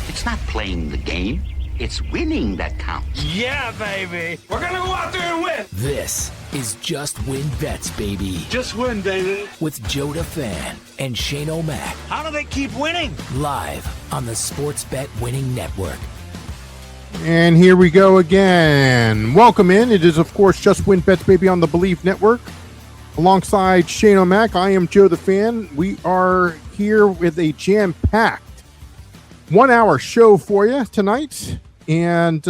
It's not playing the game. It's winning that counts. Yeah, baby. We're going to go out there and win. This is Just Win Bets, baby. Just win, baby. With Shoulda Fan and Shane O'Mac. How do they keep winning? Live on the Sports Bet Winning Network. And here we go again. Welcome in. It is, of course, Just Win Bets, baby, on the Believe Network. Alongside Shane O'Mac, I am Joe the Fan. We are here with a jam-packed 1 hour show for you tonight. And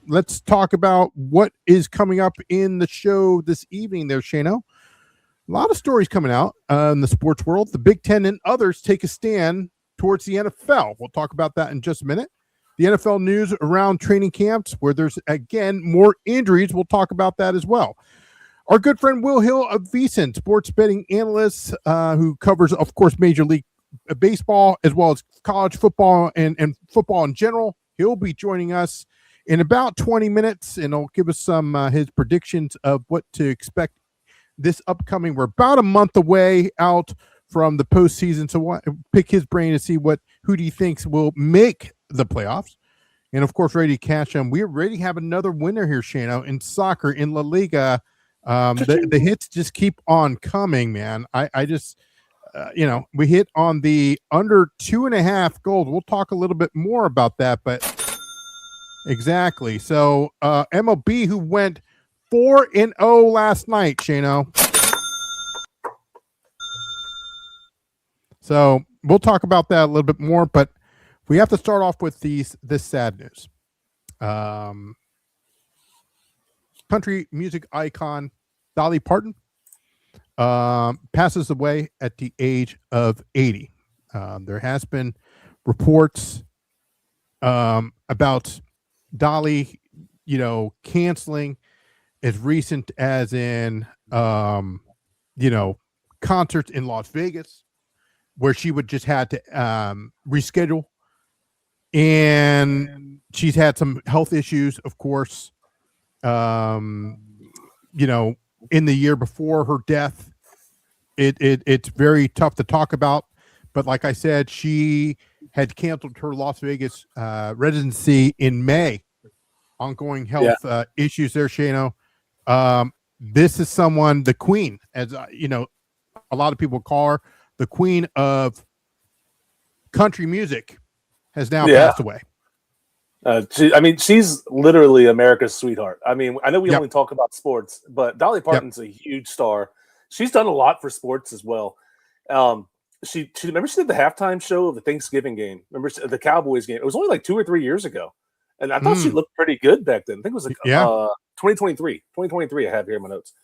let's talk about what is coming up in the show this evening there, Shano. A lot of stories coming out in the sports world. The Big Ten and others take a stand towards the NFL. We'll talk about that in just a minute. The NFL news around training camps where there's, again, more injuries. We'll talk about that as well. Our good friend Will Hill of VSiN, sports betting analyst who covers, of course, Major League Baseball as well as college football and football in general. He'll be joining us in about 20 minutes, and he'll give us some his predictions of what to expect this upcoming. We're about a month away out from the postseason, so pick his brain to see who do you think will make the playoffs. And, of course, ready to catch them. We already have another winner here, Shano, in soccer, in La Liga. The hits just keep on coming, man. I just... we hit on the under 2.5 goals. We'll talk a little bit more about that, but exactly. So MLB, who went 4-0 last night, Shano. So we'll talk about that a little bit more, but we have to start off with this sad news. Country music icon Dolly Parton passes away at the age of 80. There has been reports about Dolly, canceling as recent as in, concerts in Las Vegas where she would just had to reschedule. And she's had some health issues, of course, in the year before her death. It's very tough to talk about, but like I said, she had canceled her Las Vegas residency in May. Ongoing health issues there, Shano. This is someone, the queen, as a lot of people call her, the queen of country music, has now passed away. She's literally America's sweetheart. I know we only talk about sports, but Dolly Parton's a huge star. She's done a lot for sports as well. She remember she did the halftime show of the Thanksgiving game. Remember the Cowboys game? It was only like 2 or 3 years ago, and I thought she looked pretty good back then. I think it was like 2023. 2023. I have here in my notes.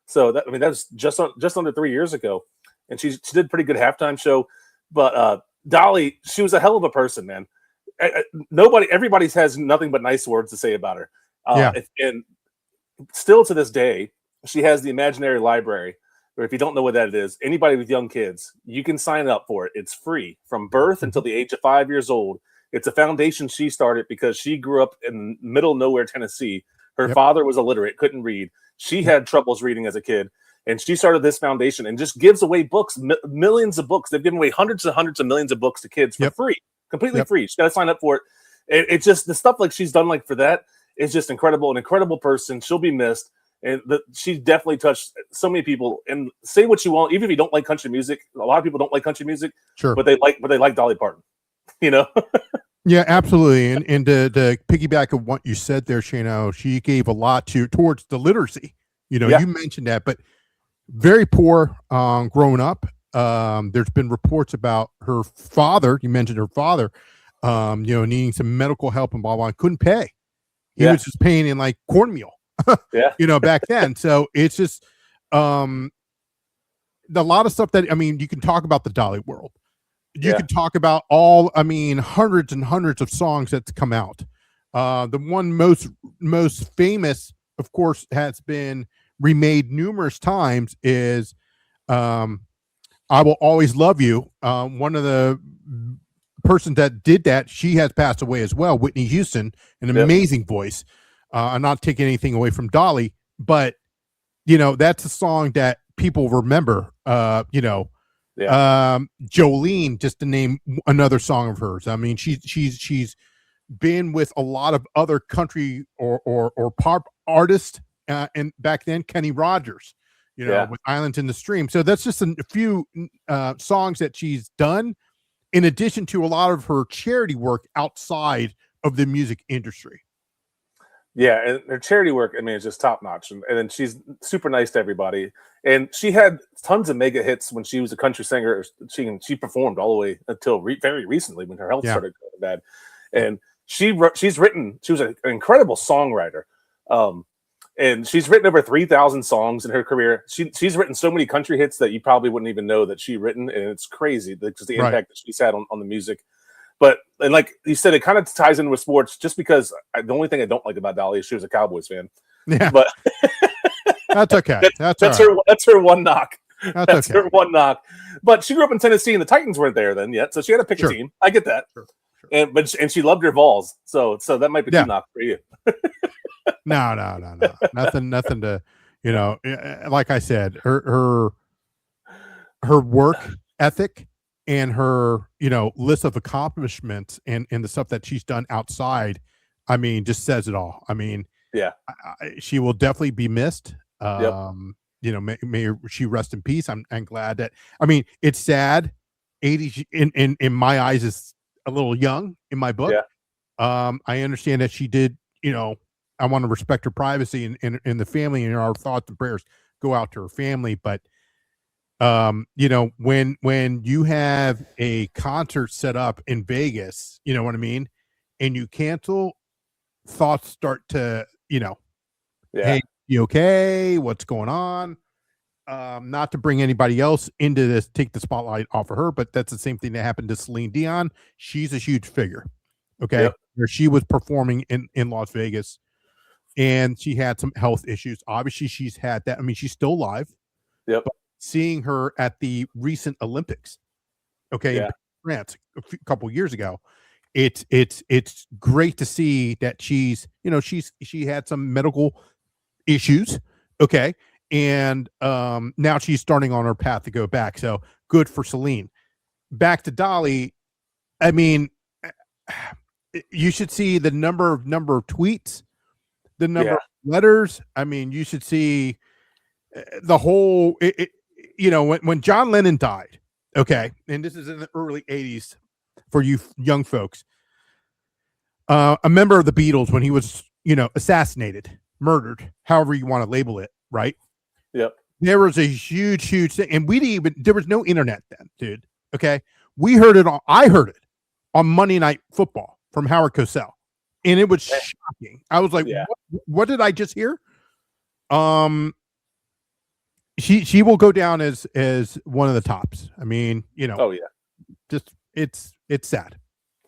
So that was just under 3 years ago, and she did a pretty good halftime show. But Dolly, she was a hell of a person, man. Everybody has nothing but nice words to say about her. And still to this day, she has the imaginary library, where if you don't know what that is, anybody with young kids, you can sign up for it. It's free from birth until the age of 5 years old. It's a foundation she started because she grew up in middle nowhere, Tennessee. Her father was illiterate, couldn't read. She had troubles reading as a kid. And she started this foundation and just gives away books, millions of books. They've given away hundreds and hundreds of millions of books to kids for free. Completely free. She's got to sign up for it. It's just the stuff like she's done like for that is just incredible. An incredible person. She'll be missed. And she definitely touched so many people. And say what you want, even if you don't like country music. A lot of people don't like country music, sure, but they like Dolly Parton. Yeah, absolutely. And to piggyback on what you said there, Shano, she gave a lot towards the literacy. You mentioned that, but very poor growing up. There's been reports about her father. You mentioned her father, needing some medical help and blah, blah, couldn't pay. He was just paying in like cornmeal, back then. So it's just a lot of stuff that, you can talk about the Dolly world. You can talk about hundreds and hundreds of songs that's come out. The one most famous, of course, has been remade numerous times is I Will Always Love You. One of the persons that did that, she has passed away as well, Whitney Houston, an amazing voice. I'm not taking anything away from Dolly, but that's a song that people remember Jolene, just to name another song of hers. I mean, she's been with a lot of other country or pop artists, and back then Kenny Rogers, with Islands in the Stream. So that's just a few songs that she's done, in addition to a lot of her charity work outside of the music industry. Yeah, and her charity work, I mean, is just top notch, and then she's super nice to everybody. And she had tons of mega hits when she was a country singer. She performed all the way until very recently when her health started going bad. And she was an incredible songwriter, and she's written over 3,000 songs in her career. She's written so many country hits that you probably wouldn't even know that she written, and it's crazy because the impact that she's had on the music. But, and like you said, it kind of ties in with sports, just because the only thing I don't like about Dolly is she was a Cowboys fan. Yeah, but that's okay. That's her one knock. That's okay. her one knock. But she grew up in Tennessee, and the Titans weren't there then yet, so she had to pick a team. I get that. Sure. And she loved her Vols, so that might be two knock for you. No. Nothing to, like I said, her work ethic and her, list of accomplishments and the stuff that she's done outside, I mean, just says it all. I mean, she will definitely be missed. May she rest in peace. I'm glad that, I mean, it's sad. 80 in my eyes is a little young in my book. I understand that she did, I want to respect her privacy and the family, and our thoughts and prayers go out to her family. But, when you have a concert set up in Vegas, you know what I mean? And you cancel, thoughts start to, hey, you okay? What's going on? Not to bring anybody else into this, take the spotlight off of her, but that's the same thing that happened to Celine Dion. She's a huge figure. Okay. Where she was performing in Las Vegas, and she had some health issues. Obviously she's had that. I mean, she's still alive. But seeing her at the recent Olympics, in France a couple years ago, it's great to see that she had some medical issues. Okay. And now she's starting on her path to go back. So good for Celine. Back to Dolly. I mean, you should see the number of tweets, the number of letters. I mean, you should see the whole, when John Lennon died, okay, and this is in the early 80s for you young folks, a member of the Beatles, when he was, assassinated, murdered, however you want to label it, right? Yep. There was a huge thing, and there was no internet then, dude. Okay. I heard it on Monday Night Football from Howard Cosell, and it was shocking. I was like, what did I just hear? She will go down as one of the tops. I mean, just it's sad.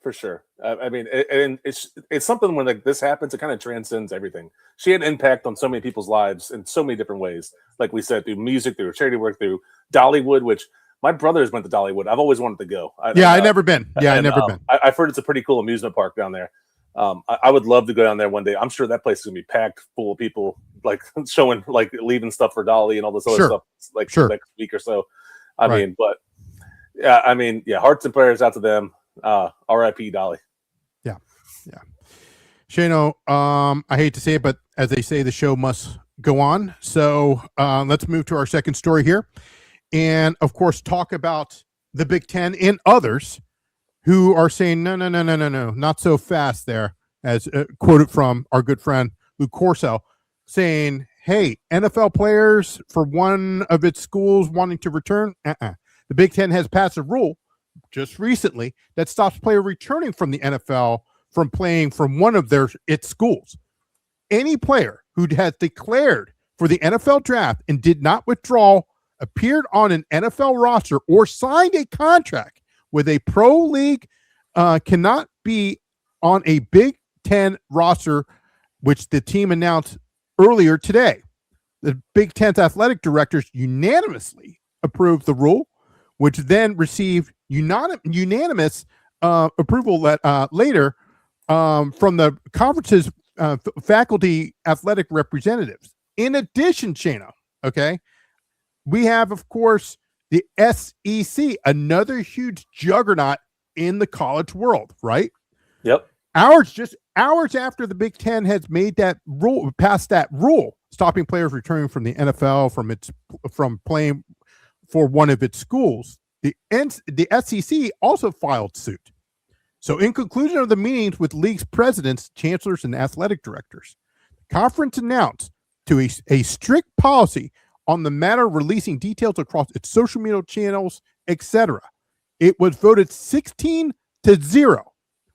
For sure. I mean, and it's something when like this happens, it kind of transcends everything. She had an impact on so many people's lives in so many different ways. Like we said, through music, through charity work, through Dollywood, which my brothers went to Dollywood. I've always wanted to go. I've never been. I've been. I've heard it's a pretty cool amusement park down there. I would love to go down there one day. I'm sure that place is gonna be packed full of people, like showing, like leaving stuff for Dolly and all this other stuff, like next week or so. I mean, but hearts and prayers out to them. R.I.P. Dolly. Yeah. Shano, I hate to say it, but as they say, the show must go on. So let's move to our second story here, and of course, talk about the Big Ten and others who are saying, no, not so fast there, as quoted from our good friend Lou Corso, saying, hey, NFL players for one of its schools wanting to return, the Big Ten has passed a rule just recently that stops player returning from the NFL from playing from one of its schools. Any player who has declared for the NFL draft and did not withdraw, appeared on an NFL roster, or signed a contract with a pro league cannot be on a Big Ten roster, which the team announced earlier today. The Big Ten's athletic directors unanimously approved the rule, which then received unanimous approval later from the conference's faculty athletic representatives. In addition, Shana, okay, we have, of course, The SEC, another huge juggernaut in the college world, right? Yep. Hours after the Big Ten has made that rule, passed that rule, stopping players returning from the NFL from playing for one of its schools, the SEC also filed suit. So in conclusion of the meetings with leagues presidents, chancellors, and athletic directors, the conference announced to a strict policy on the matter, releasing details across its social media channels, etc. It was voted 16-0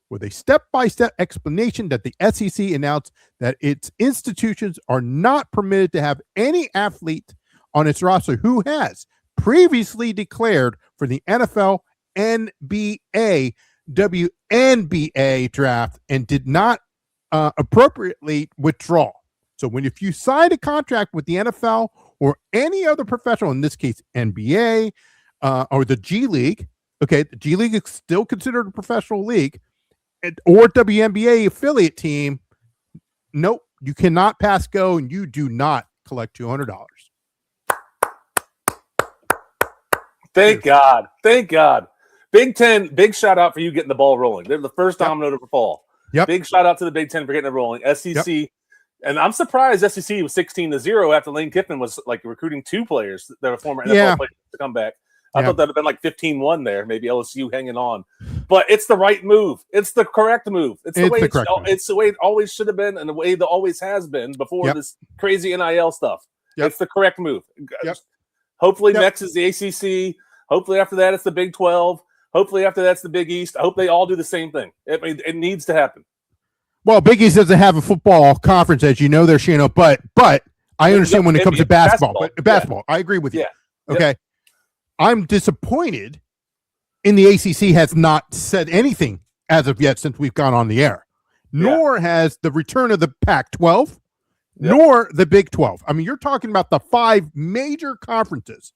with a step-by-step explanation that the SEC announced that its institutions are not permitted to have any athlete on its roster who has previously declared for the NFL, NBA, WNBA draft and did not appropriately withdraw. So if you sign a contract with the NFL or any other professional, in this case NBA or the G League, okay, the G League is still considered a professional league, or WNBA affiliate team, nope, you cannot pass go and you do not collect $200. Thank God. Thank God. Big Ten, big shout out for you getting the ball rolling. They're the first domino to fall. Yep. Big shout out to the Big Ten for getting it rolling. SEC, and I'm surprised SEC was 16-0 after Lane Kiffin was like recruiting 2 players that were former NFL players to come back. I thought that would have been like 15-1 there, maybe LSU hanging on. But it's the right move. It's the correct move. It's the way it always should have been and the way it always has been before this crazy NIL stuff. It's the correct move. Hopefully next is the ACC. Hopefully after that it's the Big 12. Hopefully after that's the Big East. I hope they all do the same thing. It needs to happen. Well, Big East doesn't have a football conference, as you know, there, Shano. But I understand when it comes to basketball. But basketball, I agree with you. Yeah. Okay. I'm disappointed in the ACC has not said anything as of yet since we've gone on the air, nor has the return of the Pac-12, nor the Big 12. I mean, you're talking about the 5 major conferences.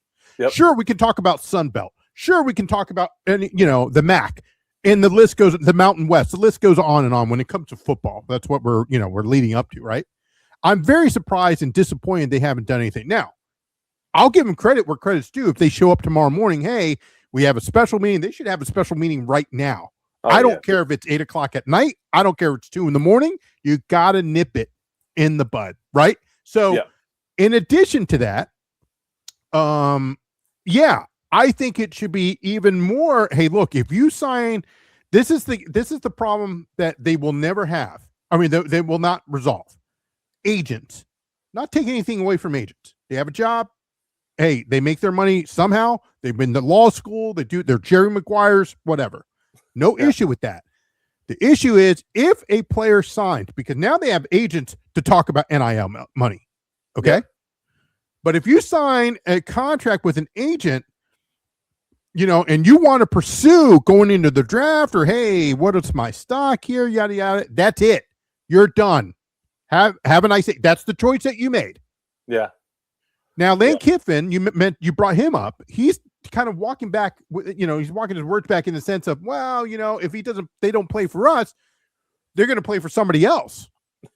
Sure, we can talk about Sun Belt. Sure, we can talk about, the MAC, and the list goes, the Mountain West. The list goes on and on when it comes to football. That's what we're leading up to, right? I'm very surprised and disappointed they haven't done anything. Now, I'll give them credit where credit's due. If they show up tomorrow morning, hey, we have a special meeting. They should have a special meeting right now. I don't care if it's 8:00 at night. I don't care if it's 2 a.m. You got to nip it in the bud, right? So in addition to that, I think it should be even more. Hey, look, if you sign, this is the problem that they will never have. I mean, they will not resolve. Agents, not take anything away from agents. They have a job. Hey, they make their money somehow. They've been to law school. They do their Jerry Maguires, whatever. No issue with that. The issue is if a player signs, because now they have agents to talk about NIL money. Okay. But if you sign a contract with an agent, and you want to pursue going into the draft or, hey, what is my stock here? Yada, yada. That's it. You're done. Have a nice day. That's the choice that you made. Yeah. Now, Lane Kiffin, you brought him up. He's kind of walking back, he's walking his words back in the sense of, well, if they don't play for us, they're going to play for somebody else.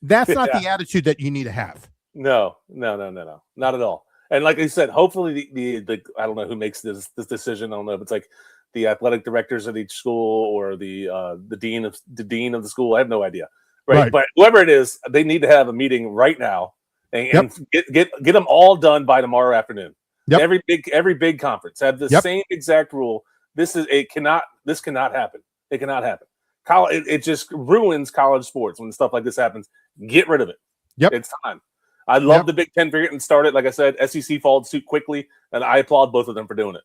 That's not the attitude that you need to have. No, not at all. And like I said, hopefully the I don't know who makes this decision. I don't know if it's like the athletic directors of each school or the dean of the school. I have no idea. Right. But whoever it is, they need to have a meeting right now and get them all done by tomorrow afternoon. Every big conference have the same exact rule. This cannot happen. It cannot happen. It just ruins college sports when stuff like this happens. Get rid of it. It's time. I love the Big Ten for getting started. Like I said, SEC followed suit quickly, and I applaud both of them for doing it.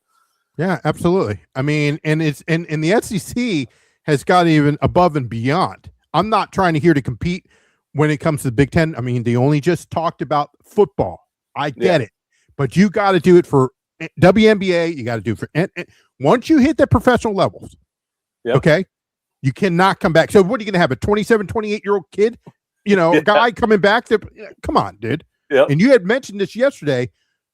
Yeah, absolutely. I mean, and the SEC has got even above and beyond. I'm not trying to compete when it comes to the Big Ten. I mean, they only just talked about football. I get it, but you got to do it for WNBA. You got to do it for once you hit the professional levels. Okay, you cannot come back. So what are you going to have, a 27, 28-year-old kid? Guy coming back there. Come on, dude. And you had mentioned this yesterday.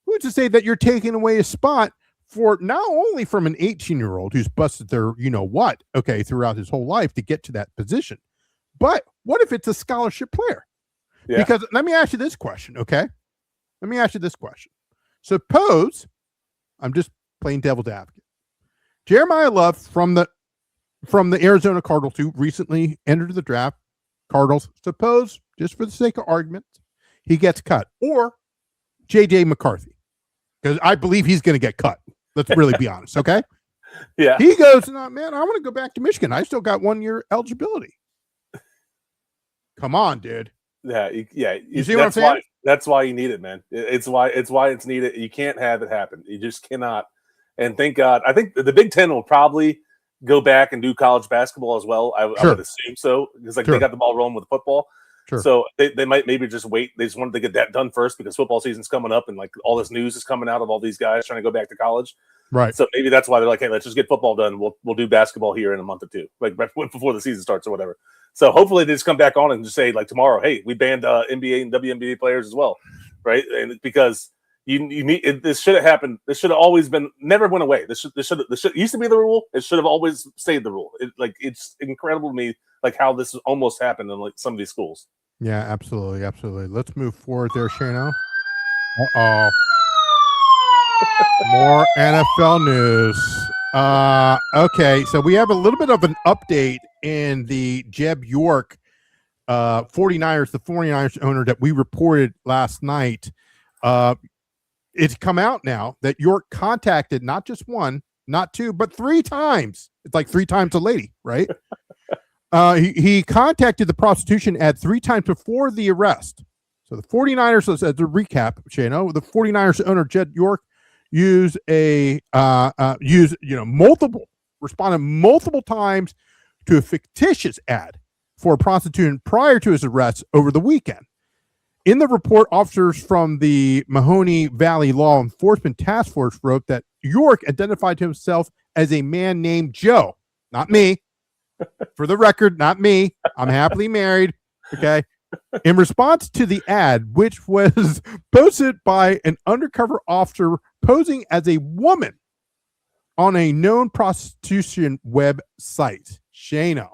Who's to say that you're taking away a spot for not only from an 18-year-old who's busted their, throughout his whole life to get to that position, but what if it's a scholarship player? Because let me ask you this question, okay? Let me ask you this question. Suppose, I'm just playing devil's advocate. Jeremiah Love from the Arizona Cardinals, who recently entered the draft. Cardinals, suppose, just for the sake of argument, he gets cut. Or J.J. McCarthy, because I believe he's going to get cut. Let's really be honest, okay? Yeah. He goes, no, man, I want to go back to Michigan. I still got 1 year eligibility. Come on, dude. Yeah. You see what I'm saying? That's why you need it, man. It's why it's needed. You can't have it happen. You just cannot. And thank God. I think the Big Ten will probably go back and do college basketball as well. I would assume so, because they got the ball rolling with football. Sure. So they might maybe just wait. They just wanted to get that done first because football season's coming up and like all this news is coming out of all these guys trying to go back to college. Right. So maybe that's why they're like, hey, let's just get football done. We'll do basketball here in a month or two, like right before the season starts or whatever. So hopefully they just come back on and just say like tomorrow, hey, we banned NBA and WNBA players as well, right? And because you need this should have happened. This should have always been never went away. This used to be the rule. It should have always stayed the rule. It's incredible to me like how this almost happened in like some of these schools. Yeah, absolutely. Let's move forward there, Shano. Uh-oh. More NFL news. Okay, so we have a little bit of an update in the Jeb York 49ers, the 49ers owner that we reported last night. It's come out now that York contacted not just one, not two, but 3 times. It's like 3 times a lady, right? He contacted the prostitution ad 3 times before the arrest. So the 49ers, as a recap, Shano, the 49ers owner Jed York responded multiple times to a fictitious ad for a prostitute prior to his arrest over the weekend. In the report, officers from the Mahoney Valley Law Enforcement Task Force wrote that York identified himself as a man named Joe, not me. For the record, not me. I'm happily married. Okay. In response to the ad, which was posted by an undercover officer posing as a woman on a known prostitution website, Shano.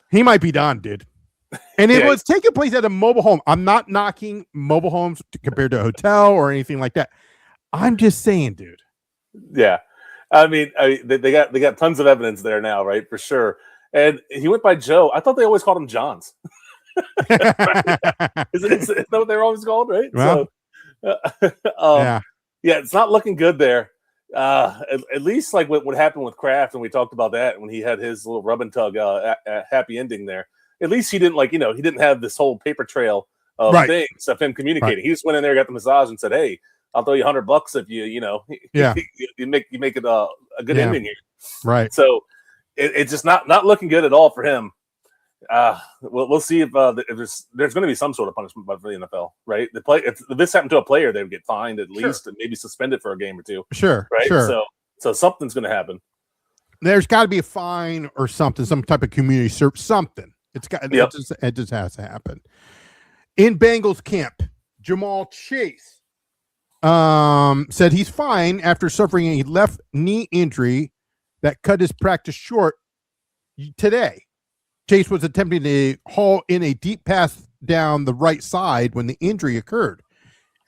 He might be done, dude. And it was taking place at a mobile home. I'm not knocking mobile homes compared to a hotel or anything like that. I'm just saying, dude. Yeah. I mean, they got tons of evidence there now, right? For sure. And he went by Joe. I thought they always called him Johns. Is that what they're always called, right? Well, so, it's not looking good there. At least like what happened with Kraft, and we talked about that when he had his little rub and tug happy ending there. At least he didn't he didn't have this whole paper trail of things of him communicating. Right. He just went in there, got the massage, and said, "Hey, I'll throw you $100 if you make it a good ending here." Right. So it's just not looking good at all for him. We'll see if there's going to be some sort of punishment for the NFL, right? If this happened to a player, they would get fined at least and maybe suspended for a game or two. Sure. Right. Sure. So something's going to happen. There's got to be a fine or something, some type of community service, something. It just has to happen. In Bengals camp, Jamal Chase said he's fine after suffering a left knee injury that cut his practice short today. Chase was attempting to haul in a deep pass down the right side when the injury occurred.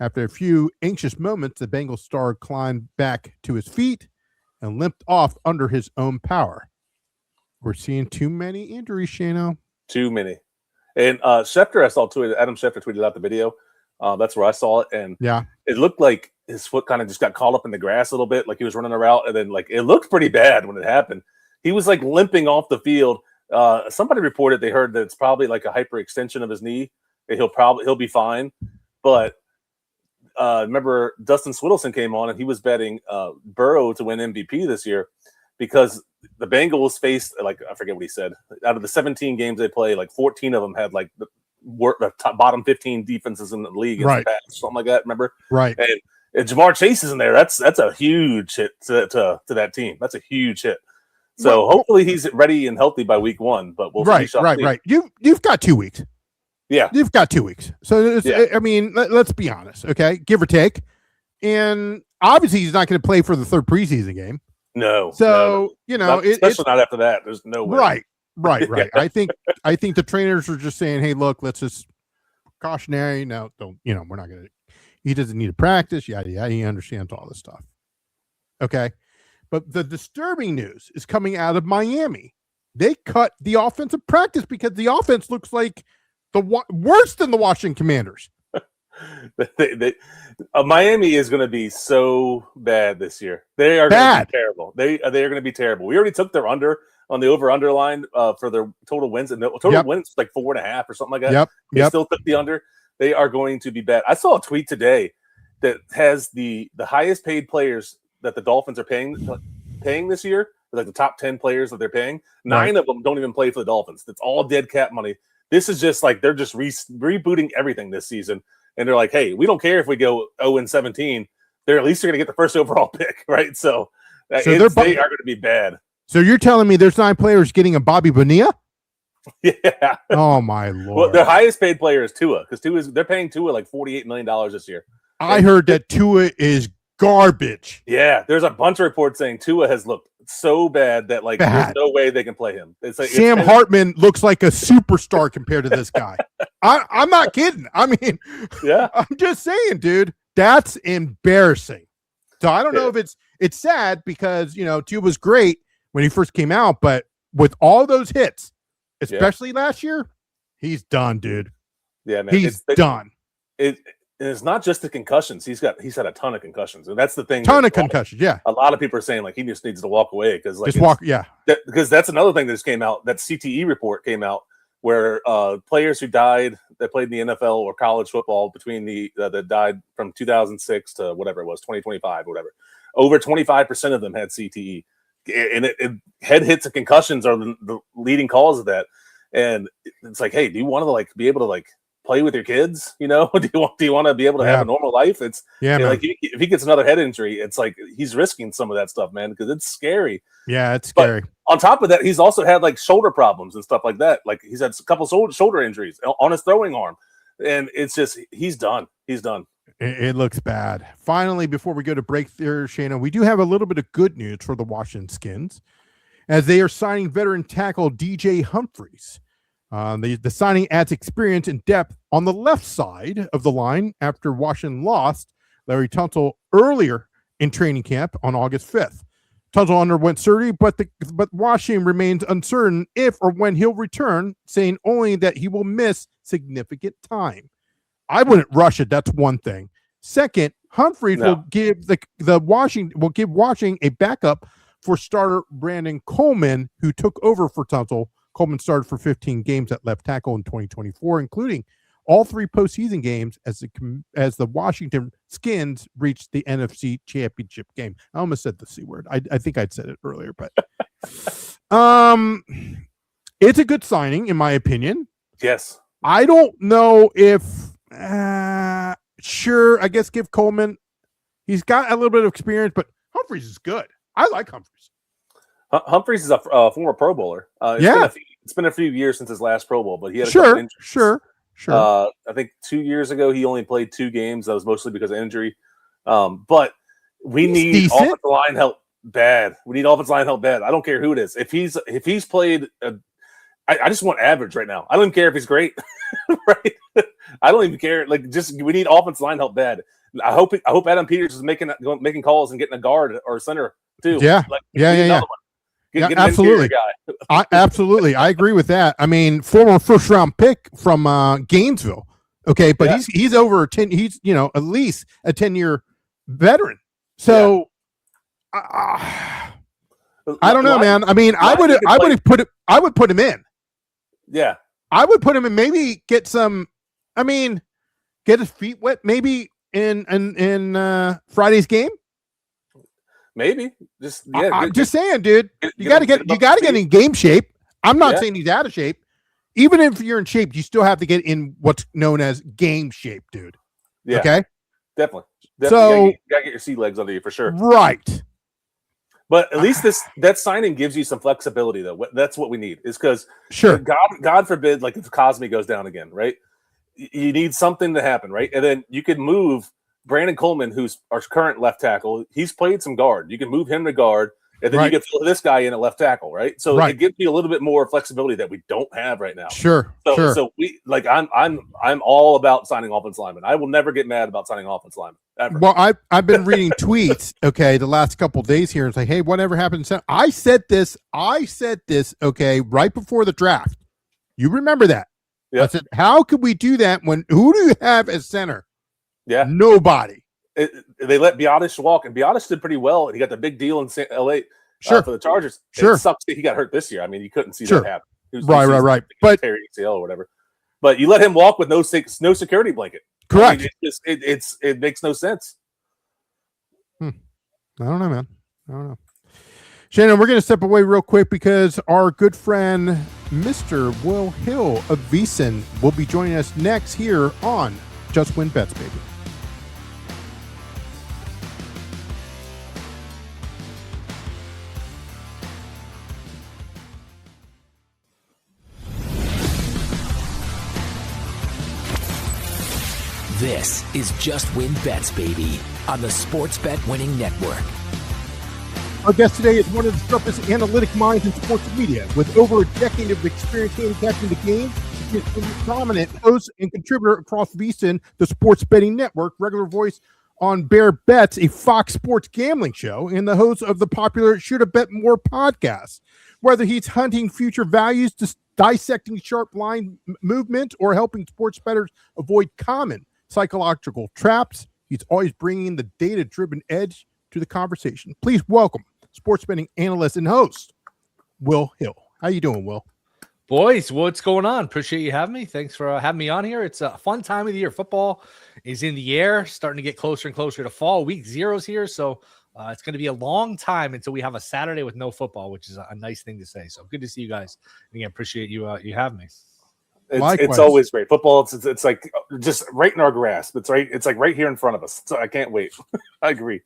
After a few anxious moments, the Bengals star climbed back to his feet and limped off under his own power. We're seeing too many injuries, Shano. Too many. And Schefter, I saw tweeted. Adam Schefter tweeted out the video. That's where I saw it, and it looked like his foot kind of just got caught up in the grass a little bit, like he was running a route, and then like it looked pretty bad when it happened. He was like limping off the field. Somebody reported they heard that it's probably like a hyperextension of his knee. He'll be fine. But remember, Dustin Swiddleson came on and he was betting Burrow to win MVP this year because the Bengals faced, like, I forget what he said, out of the 17 games they play, like 14 of them had like the bottom 15 defenses in the league, something like that. Remember, right? And Jamar Chase is in there. That's a huge hit to that team. That's a huge hit. So hopefully he's ready and healthy by week 1. But we'll see. Right. You've got 2 weeks. Yeah, you've got 2 weeks. So I mean, let's be honest, okay, give or take. And obviously, he's not going to play for the 3rd preseason game. No. So especially not after that. There's no way. Right. I think the trainers are just saying, "Hey, look, let's just cautionary. No, don't. We're not going to. He doesn't need to practice. Yeah, he understands all this stuff. Okay. But the disturbing news is coming out of Miami. They cut the offensive practice because the offense looks like worse than the Washington Commanders. Miami is going to be so bad this year. They are going to be terrible. They are going to be terrible. We already took their under on the over-under line for their total wins, and the total wins like 4.5 or something like that. They still took the under. They are going to be bad. I saw a tweet today that has the highest paid players that the Dolphins are paying this year, like the top 10 players that they're paying. 9 of them don't even play for the Dolphins. It's all dead cap money. This is just like they're just rebooting everything this season. And they're like, hey, we don't care if we go 0-17. They're at least going to get the first overall pick, right? So they are going to be bad. So you're telling me there's 9 players getting a Bobby Bonilla? Yeah. Oh my Lord. Well, their highest paid player is Tua, because they're paying Tua like $48 million this year. I heard that Tua is garbage. Yeah, there's a bunch of reports saying Tua has looked so bad that there's no way they can play him. It's like Sam Hartman looks like a superstar compared to this guy. I'm not kidding. I mean, yeah, I'm just saying, dude, that's embarrassing. So I don't know if it's sad because Tua was great when he first came out, but with all those hits, especially last year, he's done, dude. Yeah, man, he's done. It's not just the concussions. He's had a ton of concussions, and that's the thing. Concussions. Yeah, a lot of people are saying he just needs to walk away because because that's another thing that just came out. That CTE report came out where players who died that played in the NFL or college football between that died from 2006 to whatever it was 2025 or whatever, over 25% of them had CTE, and head hits and concussions are the leading cause of that. And it's like, hey, do you want to be able to play with your kids? Do you want to be able to have a normal life? It's if he gets another head injury, it's like he's risking some of that stuff, man, because it's scary. Yeah, it's scary. But on top of that, he's also had shoulder problems and stuff like that. He's had a couple shoulder injuries on his throwing arm, and it's just he's done. It looks bad. Finally, before we go to break there, Shayna, we do have a little bit of good news for the Washington Skins as they are signing veteran tackle DJ Humphries. The signing adds experience and depth on the left side of the line after Washington lost Larry Tunsil earlier in training camp on August 5th. Tunsil underwent surgery, but Washington remains uncertain if or when he'll return, saying only that he will miss significant time. I wouldn't rush it. That's one thing. Second, Humphries will give Washington a backup for starter Brandon Coleman, who took over for Tunsil. Coleman started for 15 games at left tackle in 2024, including all 3 postseason games as the Washington Skins reached the NFC Championship game. I almost said the C word. I think I'd said it earlier, but it's a good signing in my opinion. Yes. I don't know if sure. I guess give Coleman. He's got a little bit of experience, but Humphries is good. I like Humphries. Humphries is a former Pro Bowler. It's been a few years since his last Pro Bowl, but he had a couple injuries. Sure. I think 2 years ago he only played 2 games. That was mostly because of injury. But we need offensive line help bad. I don't care who it is. If he's played, I just want average right now. I don't even care if he's great. Right? I don't even care. We need offensive line help bad. I hope Adam Peters is making calls and getting a guard or a center too. Yeah. Absolutely. Absolutely. I agree with that. I mean, former first round pick from Gainesville. Okay. But he's over 10. He's, at least a 10-year veteran. So I don't know, man. I mean, I would put him in. Yeah. I would put him in, maybe get his feet wet, maybe in Friday's game. Maybe I'm just saying, dude. You got to get in game shape. I'm not saying he's out of shape. Even if you're in shape, you still have to get in what's known as game shape, dude. Yeah. Okay. Definitely. So you gotta get your sea legs under you for sure. Right. But at least that signing gives you some flexibility, though. That's what we need. Is because God forbid, if Cosme goes down again, right? You need something to happen, right? And then you could move Brandon Coleman, who's our current left tackle. He's played some guard. You can move him to guard. And then Right. you can fill this guy in at left tackle, right? So Right. it gives you a little bit more flexibility that we don't have right now. Sure. So we like I'm all about signing offensive linemen. I will never get mad about signing offensive linemen ever. Well, I've been reading tweets, okay, the last couple of days here, and it's like, hey, whatever happened? I said this, okay, right before the draft. You remember that? Yeah. I said, how could we do that when who do you have as center? Yeah, nobody. They let Biotis walk, and Biotis did pretty well, and he got the big deal in LA Sure. for the Chargers. Sure. It sucks that he got hurt this year. I mean, you couldn't see Sure. that happen. Right. But ACL or whatever. But you let him walk with no security blanket. correct. I mean, it makes no sense. I don't know, man. I don't know. Shannon, we're going to step away real quick because our good friend, Mr. Will Hill of VSiN, will be joining us next here on Just Win Bets, baby. This is Just Win Bets, baby, on the Sports Bet Winning Network. Our guest today is one of the sharpest analytic minds in sports media. With over a decade of experience handicapping the game, he is a prominent host and contributor across VSiN, the Sports Betting Network, regular voice on Bear Bets, a Fox Sports gambling show, and the host of the popular Shoulda Bet More podcast. Whether he's hunting future values, dissecting sharp line movement, or helping sports bettors avoid common psychological traps, he's always bringing the data-driven edge to the conversation. Please welcome sports betting analyst and host, Will Hill. How you doing, Will? Boys, what's going on? Appreciate you having me. Thanks for having me on here. It's a fun time of the year. Football is in the air, starting to get closer and closer to fall. Week 0's here, so it's going to be a long time until we have a Saturday with no football, which is a nice thing to say. So good to see you guys. And again, appreciate you having me. It's always great. Football, it's like just right in our grasp. It's like right here in front of us. So I can't wait. I agree.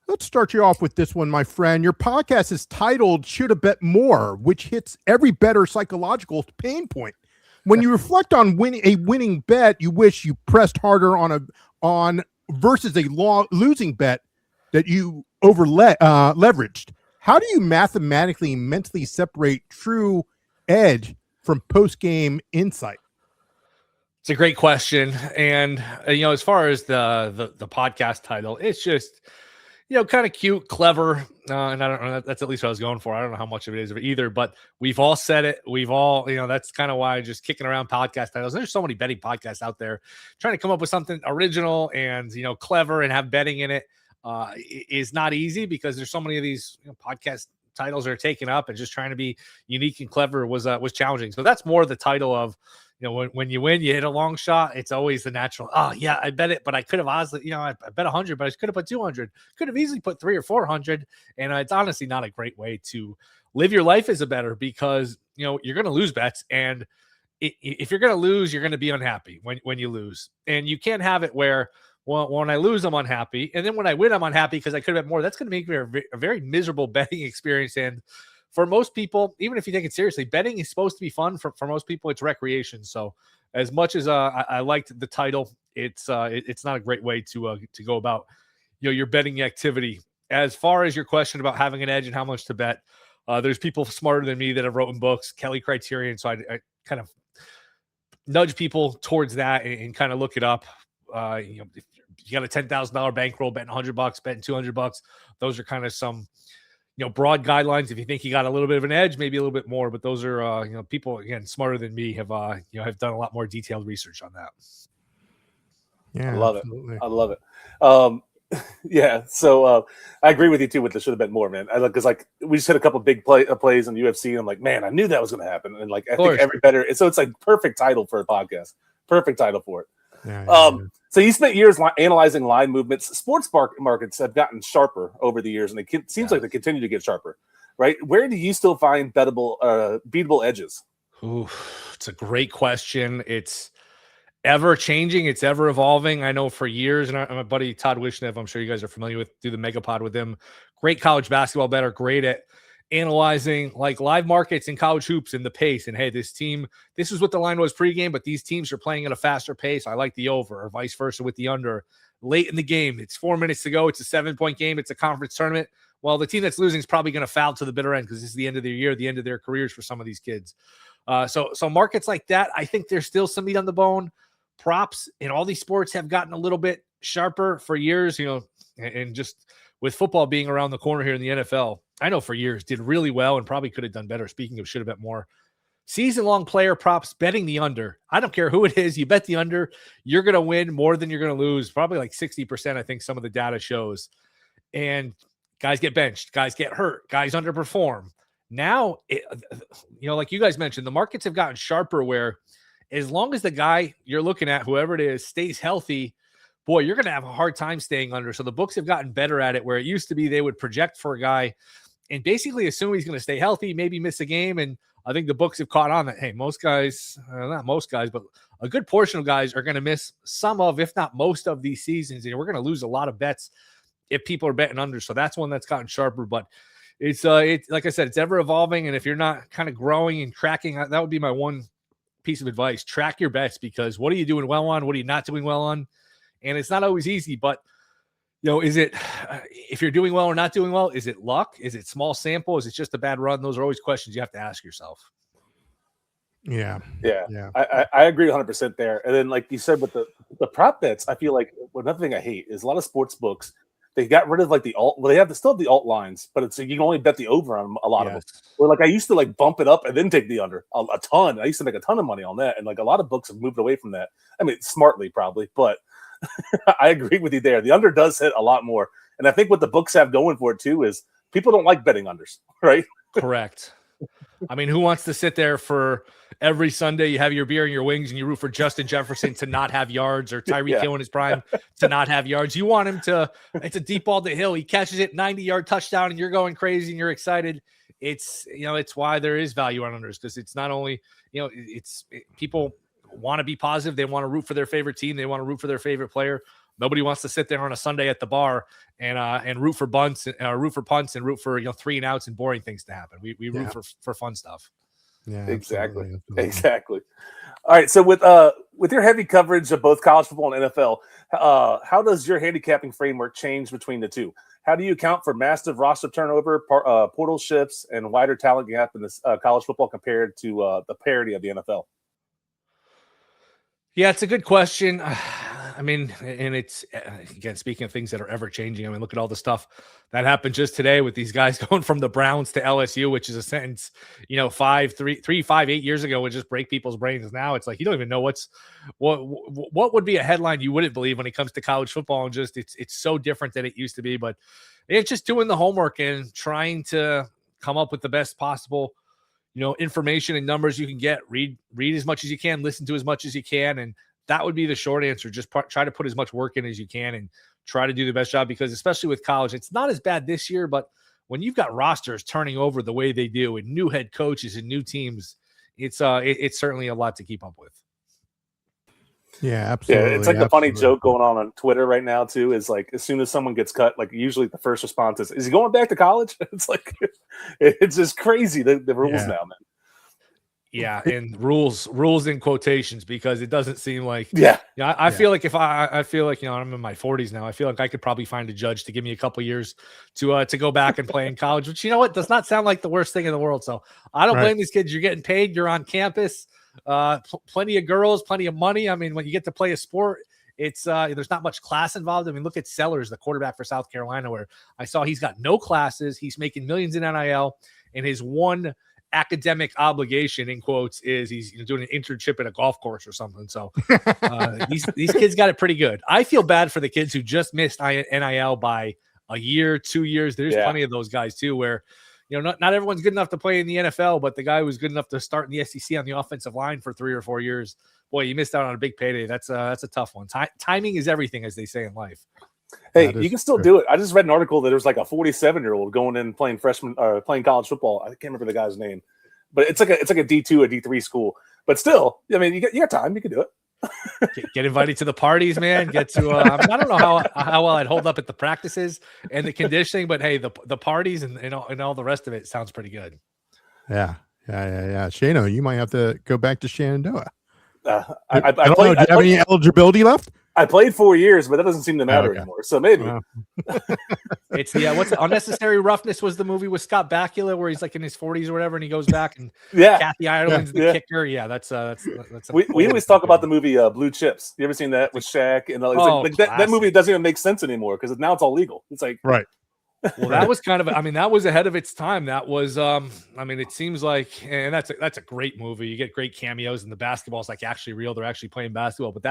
Let's start you off with this one, my friend. Your podcast is titled Shoulda Bet More, which hits every bettor psychological pain point. When you reflect on a winning bet, you wish you pressed harder on versus a losing bet that you leveraged. How do you mathematically and mentally separate true edge from post-game insight? It's a great question. And, as far as the podcast title, it's just, kind of cute, clever. And I don't know, that's at least what I was going for. I don't know how much of it is either, but we've all said it. We've all, that's kind of why just kicking around podcast titles. There's so many betting podcasts out there trying to come up with something original and, clever and have betting in it is not easy because there's so many of these podcast titles are taken up, and just trying to be unique and clever was challenging. So that's more the title of, when you win, you hit a long shot. It's always the natural. Oh yeah, I bet it, but I could have honestly, I bet 100, but I could have put 200. Could have easily put 300 or 400. And it's honestly not a great way to live your life as a bettor because you're going to lose bets, and if you're going to lose, you're going to be unhappy when you lose, and you can't have it where. Well, when I lose, I'm unhappy. And then when I win, I'm unhappy because I could have bet more. That's going to make me a very miserable betting experience. And for most people, even if you take it seriously, betting is supposed to be fun. For most people, it's recreation. So as much as I liked the title, it's not a great way to go about your betting activity. As far as your question about having an edge and how much to bet, there's people smarter than me that have written books, Kelly Criterion. So I kind of nudge people towards that and kind of look it up. If you got a $10,000 bankroll, betting $100, betting $200, those are kind of some, broad guidelines. If you think you got a little bit of an edge, maybe a little bit more, but those are, people again, smarter than me have done a lot more detailed research on that. Yeah, I love absolutely. it. I love it. Yeah. So I agree with you too with the Shoulda Bet More, man. Because we just hit a couple big plays on UFC, and I'm like, man, I knew that was going to happen. And I think every better. So it's like perfect title for a podcast. Perfect title for it. Yeah. So you spent years analyzing line movements. Sports markets have gotten sharper over the years, and it seems like they continue to get sharper, right? Where do you still find beatable edges? Ooh, it's a great question. It's ever changing. It's ever evolving. I know for years, and my buddy Todd Wishnev, I'm sure you guys are familiar with, do the Megapod with him. Great college basketball bettor, great at analyzing like live markets and college hoops and the pace. And hey, this is what the line was pregame, but these teams are playing at a faster pace. I like the over, or vice versa with the under. Late in the game, it's 4 minutes to go. It's a 7-point game. It's a conference tournament. Well, the team that's losing is probably going to foul to the bitter end because this is the end of their year, the end of their careers for some of these kids. So markets like that, I think there's still some meat on the bone. Props in all these sports have gotten a little bit sharper for years, and just with football being around the corner here in the NFL, I know for years did really well and probably could have done better. Speaking of Shoulda Bet More, season-long player props, betting the under. I don't care who it is. You bet the under, you're going to win more than you're going to lose. Probably like 60%, I think some of the data shows. And guys get benched, guys get hurt, guys underperform. Now, like you guys mentioned, the markets have gotten sharper where as long as the guy you're looking at, whoever it is, stays healthy, boy, you're going to have a hard time staying under. So the books have gotten better at it, where it used to be they would project for a guy and basically assume he's going to stay healthy, maybe miss a game. And I think the books have caught on that, hey, most guys, not most guys, but a good portion of guys are going to miss some of, if not most of these seasons. And we're going to lose a lot of bets if people are betting under. So that's one that's gotten sharper. But it's like I said, it's ever evolving. And if you're not kind of growing and tracking, that would be my one piece of advice. Track your bets, because what are you doing well on? What are you not doing well on? And it's not always easy, but is it, if you're doing well or not doing well, is it luck? Is it small sample? Is it just a bad run? Those are always questions you have to ask yourself. Yeah. I agree 100% there. And then, like you said, with the prop bets, I feel like another thing I hate is a lot of sports books, they got rid of like the alt. Well, they still have the alt lines, but it's you can only bet the over on a lot of them. Where like I used to like bump it up and then take the under a ton. I used to make a ton of money on that, and like a lot of books have moved away from that. I mean, smartly probably, but I agree with you there. The under does hit a lot more, and I think what the books have going for it too is people don't like betting unders, right? Correct. I mean, who wants to sit there for every Sunday? You have your beer and your wings, and you root for Justin Jefferson to not have yards, or Tyreek Hill in his prime to not have yards. You want him to. It's a deep ball to Hill. He catches it, 90-yard touchdown, and you're going crazy and you're excited. It's it's why there is value on unders, because it's not only people want to be positive. They want to root for their favorite team. They want to root for their favorite player. Nobody wants to sit there on a Sunday at the bar and root for punts and root for 3 and outs and boring things to happen. We root for fun stuff. Yeah, exactly. All right. So with your heavy coverage of both college football and NFL, how does your handicapping framework change between the two? How do you account for massive roster turnover, portal shifts, and wider talent gap in this college football compared to the parity of the NFL? Yeah, it's a good question. I mean, and it's, again, speaking of things that are ever changing, I mean, look at all the stuff that happened just today with these guys going from the Browns to LSU, which is a sentence, 8 years ago would just break people's brains. Now it's like, you don't even know what would be a headline you wouldn't believe when it comes to college football. And just, it's so different than it used to be, but it's just doing the homework and trying to come up with the best possible information and numbers you can get. Read as much as you can, listen to as much as you can. And that would be the short answer. Just try to put as much work in as you can and try to do the best job, because especially with college, it's not as bad this year, but when you've got rosters turning over the way they do and new head coaches and new teams, it's certainly a lot to keep up with. Yeah, absolutely. Yeah, it's like the funny joke going on Twitter right now too, is like, as soon as someone gets cut, like usually the first response is he going back to college? It's like, it's just crazy, the rules now, man. Yeah, and rules in quotations, because it doesn't seem like I feel like if I feel like I'm in my 40s now, I feel like I could probably find a judge to give me a couple years to go back and play in college, which does not sound like the worst thing in the world. So I don't blame these kids. You're getting paid, you're on campus, plenty of girls, plenty of money. I mean, when you get to play a sport, it's there's not much class involved. I mean, look at Sellers, the quarterback for South Carolina, where I saw he's got no classes, he's making millions in NIL, and his one academic obligation, in quotes, is he's doing an internship at a golf course or something. So these kids got it pretty good. I feel bad for the kids who just missed NIL by a year, 2 years. There's plenty of those guys too, where not everyone's good enough to play in the NFL, but the guy who was good enough to start in the SEC on the offensive line for 3 or 4 years, boy, you missed out on a big payday. That's a tough one. Timing is everything, as they say in life. Hey, you can still do it. I just read an article that there was like a 47-year-old going in playing playing college football. I can't remember the guy's name, but it's like a D2 or D3 school. But still, I mean, you got time. You can do it. Get invited to the parties, man. Get to I don't know how well I'd hold up at the practices and the conditioning, but hey, the parties and all the rest of it sounds pretty good. Yeah. Shano, you might have to go back to Shenandoah. I don't know. Do you have any eligibility left? I played 4 years, but that doesn't seem to matter anymore. So maybe. It's what's Unnecessary Roughness was the movie with Scott Bakula where he's like in his 40s or whatever, and he goes back and Kathy Ireland's the kicker. Yeah, that's we always talk about the movie Blue Chips. You ever seen that with Shaq? And that movie doesn't even make sense anymore because now it's all legal. It's like right. Well, that was kind of, that was ahead of its time. That was, it seems like, and that's a great movie. You get great cameos, and the basketball's like actually real. They're actually playing basketball, but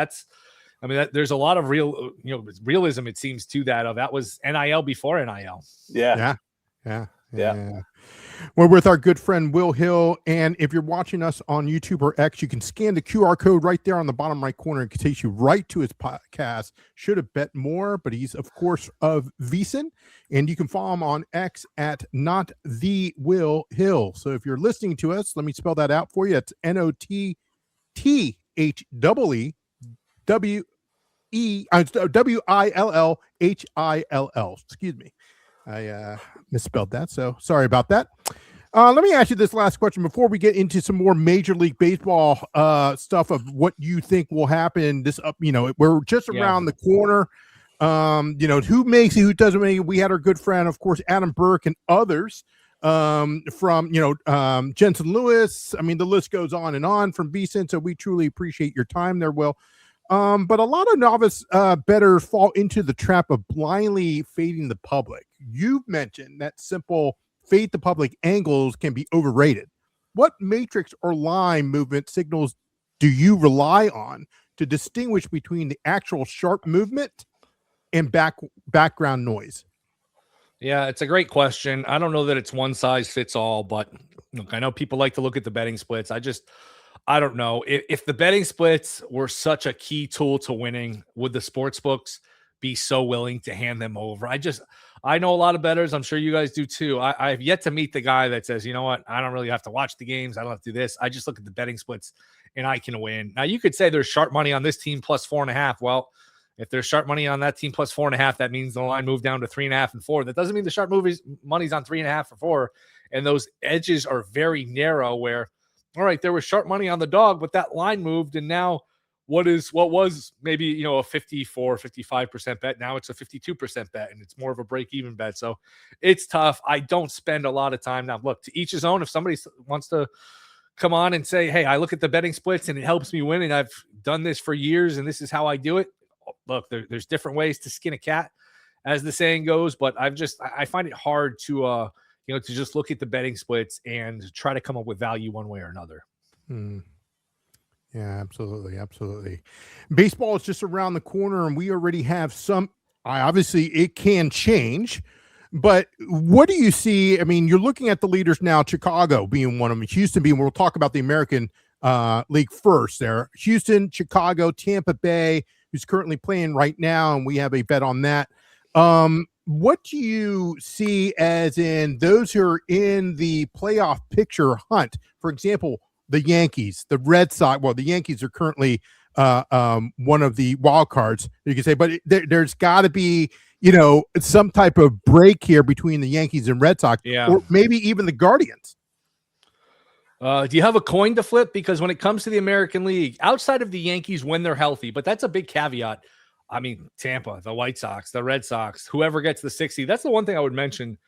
there's a lot of realism, it seems, to that. That was NIL before NIL. Yeah. We're with our good friend Will Hill, and if you're watching us on YouTube or X, you can scan the QR code right there on the bottom right corner. It can take you right to his podcast, Shoulda Bet More, but he's, of course, of VSiN, and you can follow him on X at Not The Will Hill. So if you're listening to us, let me spell that out for you. It's WILLHILL. Excuse me. I misspelled that, so sorry about that. Let me ask you this last question before we get into some more Major League Baseball stuff of what you think will happen. We're just around the corner. Who makes it, who doesn't make it. We had our good friend, of course, Adam Burke and others from Jensen Lewis. The list goes on and on from VSiN, so we truly appreciate your time there, Will. But a lot of novice bettors fall into the trap of blindly fading the public. You've mentioned that simple fade the public angles can be overrated. What matrix or line movement signals do you rely on to distinguish between the actual sharp movement and background noise? Yeah, it's a great question. I don't know that it's one size fits all, but look, I know people like to look at the betting splits. I don't know if the betting splits were such a key tool to winning, would the sports books be so willing to hand them over? I know a lot of bettors. I'm sure you guys do too. I've yet to meet the guy that says, you know what? I don't really have to watch the games. I don't have to do this. I just look at the betting splits and I can win. Now you could say there's sharp money on this team plus 4.5. Well, if there's sharp money on that team plus 4.5, that means the line moved down to 3.5 and 4. That doesn't mean the sharp money's on 3.5 or 4. And those edges are very narrow where, all right, there was sharp money on the dog, but that line moved. And now what was maybe, a 54, 55% bet. Now it's a 52% bet, and it's more of a break-even bet. So it's tough. I don't spend a lot of time. Now, look, to each his own. If somebody wants to come on and say, hey, I look at the betting splits and it helps me win, and I've done this for years, and this is how I do it. Look, there's different ways to skin a cat, as the saying goes, but I find it hard to just look at the betting splits and try to come up with value one way or another. Yeah, absolutely. Baseball is just around the corner, and we already have some. Obviously, it can change, but what do you see? You're looking at the leaders now, Chicago being one of them, Houston being, we'll talk about the American League first there. Houston, Chicago, Tampa Bay, who's currently playing right now, and we have a bet on that. What do you see as in those who are in the playoff picture hunt? For example, the Yankees, the Red Sox. Well, the Yankees are currently one of the wild cards, you can say, but there's got to be, some type of break here between the Yankees and Red Sox, or maybe even the Guardians. Do you have a coin to flip? Because when it comes to the American League, outside of the Yankees when they're healthy, but that's a big caveat. Tampa, the White Sox, the Red Sox, whoever gets the 60. That's the one thing I would mention.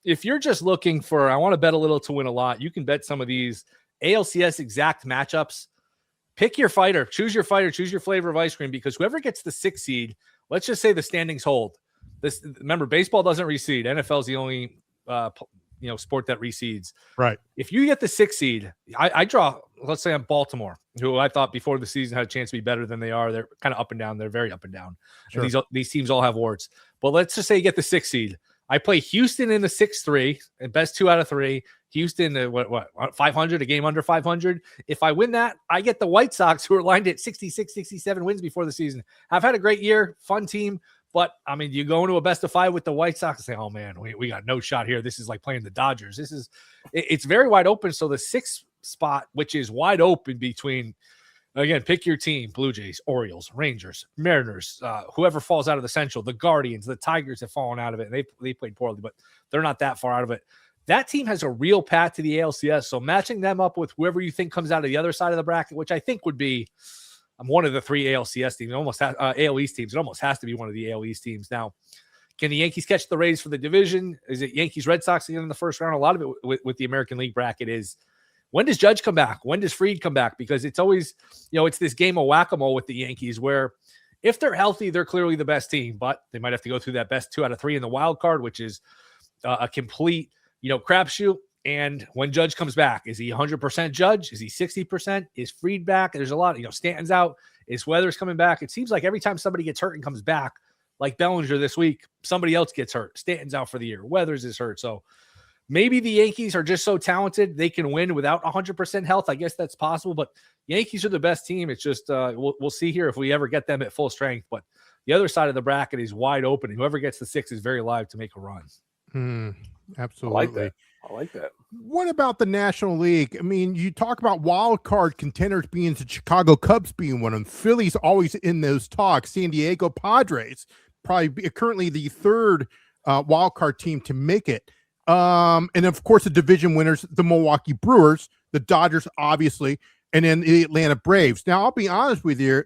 If you're just looking for, I want to bet a little to win a lot, you can bet some of these ALCS exact matchups. Pick your fighter, choose your flavor of ice cream, because whoever gets the 6 seed, let's just say the standings hold. Remember, baseball doesn't reseed. NFL is the only sport that reseeds. Right. If you get the 6 seed, I draw, let's say I'm Baltimore, who I thought before the season had a chance to be better than they are. They're kind of up and down. They're very up and down. Sure. And these teams all have warts. But let's just say you get the 6 seed. I play Houston in the 6-3 and best 2 out of 3. Houston, 500, a game under 500. If I win that, I get the White Sox, who are lined at 66, 67 wins before the season. I've had a great year, fun team. But, you go into a best of 5 with the White Sox and say, oh, man, we got no shot here. This is like playing the Dodgers. It's very wide open. So the 6th spot, which is wide open between, again, pick your team, Blue Jays, Orioles, Rangers, Mariners, whoever falls out of the Central, the Guardians, the Tigers have fallen out of it. And they played poorly, but they're not that far out of it. That team has a real path to the ALCS. So matching them up with whoever you think comes out of the other side of the bracket, which I think would be, one of the 3 ALCS teams, AL East teams. It almost has to be one of the AL East teams. Now, can the Yankees catch the Rays for the division? Is it Yankees Red Sox again in the first round? A lot of it with the American League bracket is, when does Judge come back? When does Fried come back? Because it's always, it's this game of whack-a-mole with the Yankees where if they're healthy, they're clearly the best team, but they might have to go through that best 2 out of 3 in the wild card, which is a complete, crapshoot. And when Judge comes back, is he 100% Judge? Is he 60%? Is Fried back? There's a lot, Stanton's out. Is Weathers coming back? It seems like every time somebody gets hurt and comes back, like Bellinger this week, somebody else gets hurt. Stanton's out for the year. Weathers is hurt. So maybe the Yankees are just so talented they can win without 100% health. I guess that's possible, but Yankees are the best team. It's just we'll see here if we ever get them at full strength. But the other side of the bracket is wide open, and whoever gets the 6 is very live to make a run. Absolutely. I like that. What about the National League? I mean, you talk about wild card contenders being the Chicago Cubs being one of them. Philly's always in those talks. San Diego Padres currently the 3rd wild card team to make it. And of course, the division winners, the Milwaukee Brewers, the Dodgers, obviously, and then the Atlanta Braves. Now, I'll be honest with you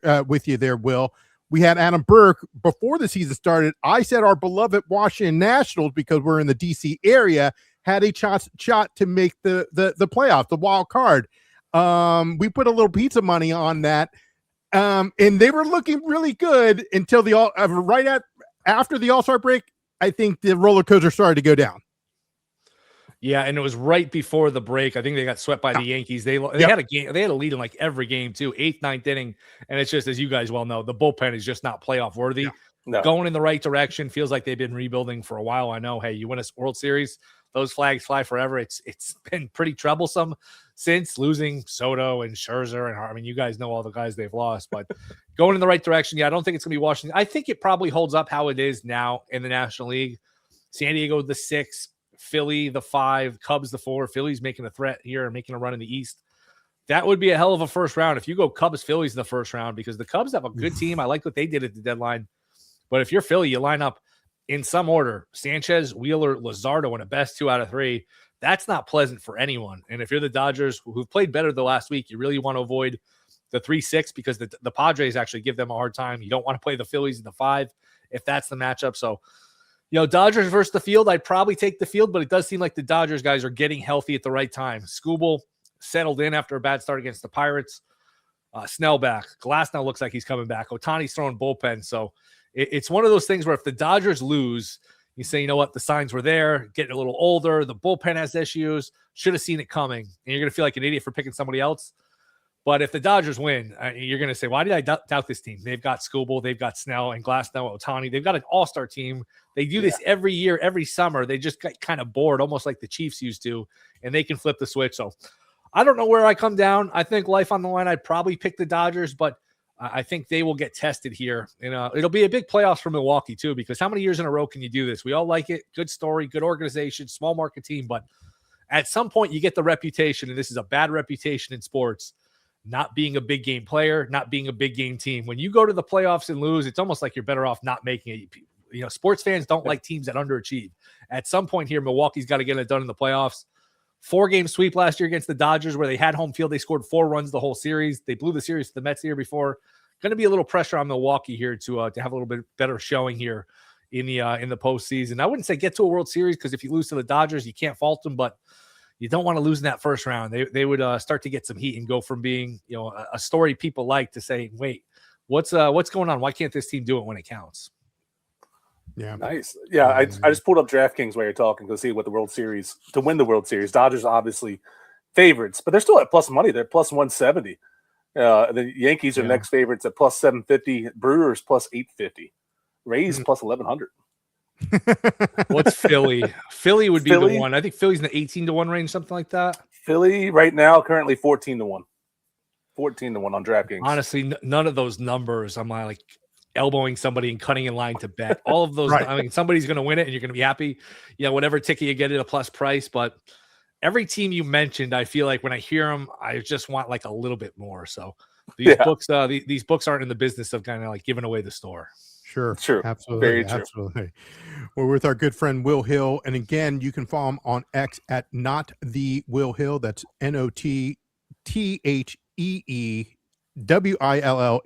there, Will. We had Adam Burke before the season started. I said our beloved Washington Nationals, because we're in the DC area, had a shot to make the playoffs, the wild card. We put a little pizza money on that, and they were looking really good until after the All-Star break. I think the roller coaster started to go down. Yeah, and it was right before the break. I think they got swept by the Yankees. They had a game. They had a lead in like every game too, 8th, 9th inning, and it's just, as you guys well know, the bullpen is just not playoff worthy. Yeah. No. Going in the right direction. Feels like they've been rebuilding for a while. I know. Hey, you win a World Series, those flags fly forever. It's been pretty troublesome since losing Soto and Scherzer, and I mean, you guys know all the guys they've lost, but going in the right direction. Yeah, I don't think it's gonna be Washington. I think it probably holds up how it is now in the National League. San Diego the 6. Philly the 5, Cubs the 4. Philly's making a threat here and making a run in the East. That would be a hell of a first round if you go Cubs Phillies in the first round, because the Cubs have a good team. I like what they did at the deadline. But if you're Philly, you line up in some order: Sanchez, Wheeler, Luzardo in a best 2 out of 3. That's not pleasant for anyone. And if you're the Dodgers, who've played better the last week, you really want to avoid the 3-6 because the Padres actually give them a hard time. You don't want to play the Phillies in the 5 if that's the matchup. So, Dodgers versus the field, I'd probably take the field, but it does seem like the Dodgers guys are getting healthy at the right time. Skubal settled in after a bad start against the Pirates. Snell back. Glass now looks like he's coming back. Ohtani's throwing bullpen. So it's one of those things where if the Dodgers lose, you say, you know what, the signs were there, getting a little older, the bullpen has issues, should have seen it coming, and you're going to feel like an idiot for picking somebody else. But if the Dodgers win, you're going to say, why did I doubt this team? They've got Skubal, they've got Snell and Glasnow, Ohtani. They've got an all-star team. They do this every year, every summer. They just get kind of bored, almost like the Chiefs used to, and they can flip the switch. So I don't know where I come down. I think life on the line, I'd probably pick the Dodgers, but I think they will get tested here. And it'll be a big playoffs for Milwaukee, too, because how many years in a row can you do this? We all like it. Good story, good organization, small market team. But at some point, you get the reputation, and this is a bad reputation in sports, not being a big game player, not being a big game team. When you go to the playoffs and lose, it's almost like you're better off not making it. Sports fans don't like teams that underachieve. At some point here, Milwaukee's got to get it done in the playoffs. 4-game sweep last year against the Dodgers where they had home field. They scored 4 runs the whole series. They blew the series to the Mets the year before. Going to be a little pressure on Milwaukee here to have a little bit better showing here in the postseason. I wouldn't say get to a World Series because if you lose to the Dodgers, you can't fault them, but you don't want to lose in that first round. They would start to get some heat and go from being a story people like to say, wait, what's going on? Why can't this team do it when it counts? Yeah, nice. Yeah, I just pulled up DraftKings while you're talking to see what to win the World Series. Dodgers obviously favorites, but they're still at plus money. They're plus 170. The Yankees are next favorites at plus 750. Brewers plus 850. Rays plus 1100. What's Philly? Philly would be the one. I think Philly's in the 18-1 range, something like that. Philly right now currently 14-1. 14-1 on DraftKings. Honestly, none of those numbers. I'm like elbowing somebody and cutting in line to bet. All of those. Right. I mean, somebody's going to win it, and you're going to be happy. Whatever ticket you get at a plus price. But every team you mentioned, I feel like when I hear them, I just want like a little bit more. So these books, these books aren't in the business of kind of like giving away the store. Sure. True. Absolutely. Very true. Absolutely. We're with our good friend Will Hill. And again, you can follow him on X at not the Will Hill. That's NOTTHEE WILLHILL,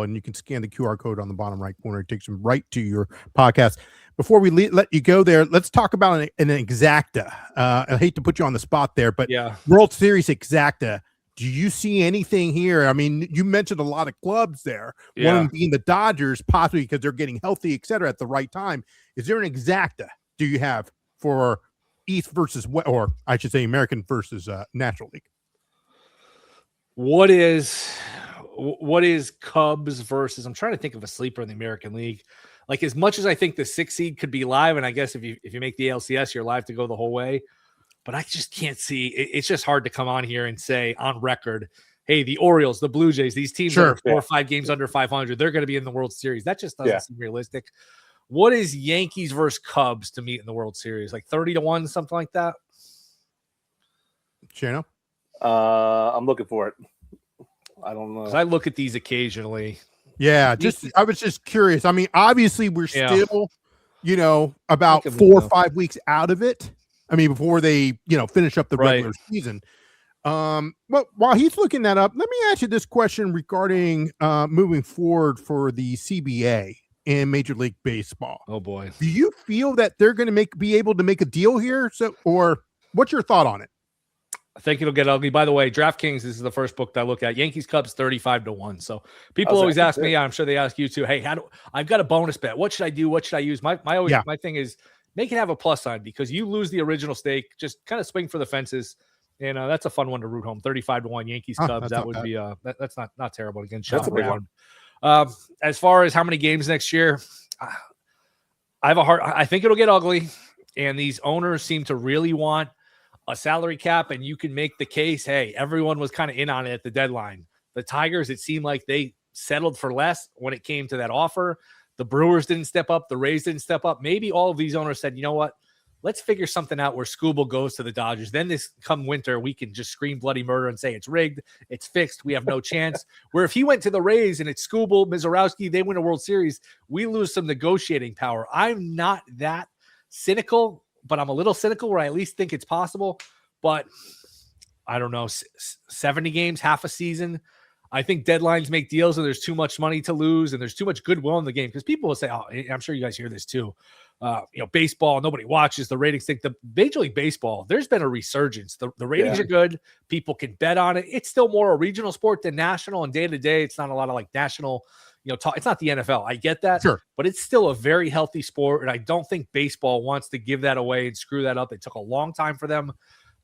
and you can scan the QR code on the bottom right corner. It takes them right to your podcast. Before we let you go there, let's talk about an exacta. I hate to put you on the spot there, but World Series exacta. Do you see anything here? I mean, you mentioned a lot of clubs there. One of them being the Dodgers, possibly because they're getting healthy, et cetera, at the right time. Is there an exacta do you have for East versus West, or I should say American versus National League? What is Cubs versus? I'm trying to think of a sleeper in the American League. Like, as much as I think the 6 seed could be live, and I guess if you make the LCS, you're live to go the whole way. But I just can't see. It's just hard to come on here and say on record, hey, the Orioles, the Blue Jays, these teams are 4 or 5 games under 500. They're going to be in the World Series. That just doesn't seem realistic. What is Yankees versus Cubs to meet in the World Series? Like 30-1, something like that? Shano? I'm looking for it. I don't know. 'Cause I look at these occasionally. Yeah, I was just curious. I mean, obviously we're still, about 4 or 5 weeks out of it. I mean, before they, finish up the regular season. But while he's looking that up, let me ask you this question regarding moving forward for the CBA in Major League Baseball. Oh boy. Do you feel that they're going to be able to make a deal here? Or what's your thought on it? I think it'll get ugly. By the way, DraftKings, this is the first book that I look at. Yankees Cubs 35-1. So people always ask me, I'm sure they ask you too, hey, I've got a bonus bet. What should I do? What should I use? My thing is make it have a plus sign, because you lose the original stake. Just kind of swing for the fences. And that's a fun one to root home. 35-1 Yankees Cubs. That would be that's not terrible. Again, that's a big one. As far as how many games next year, I think it'll get ugly. And these owners seem to really want a salary cap, and you can make the case, hey, everyone was kind of in on it at the deadline. The Tigers, it seemed like they settled for less when it came to that offer. The Brewers didn't step up. The Rays didn't step up. Maybe all of these owners said, you know what? Let's figure something out where Skubal goes to the Dodgers. Then this come winter, we can just scream bloody murder and say it's rigged, it's fixed, we have no chance. Where if he went to the Rays and it's Skubal, Mizorowski, they win a World Series, we lose some negotiating power. I'm not that cynical, but I'm a little cynical where I at least think it's possible. But I don't know, 70 games, half a season. I think deadlines make deals, and there's too much money to lose, and there's too much goodwill in the game, because people will say, oh, I'm sure you guys hear this too. Baseball, nobody watches, the ratings think. The Major League Baseball, there's been a resurgence. The ratings are good. People can bet on it. It's still more a regional sport than national, and day to day, it's not a lot of like national, talk. It's not the NFL. I get that, but it's still a very healthy sport. And I don't think baseball wants to give that away and screw that up. It took a long time for them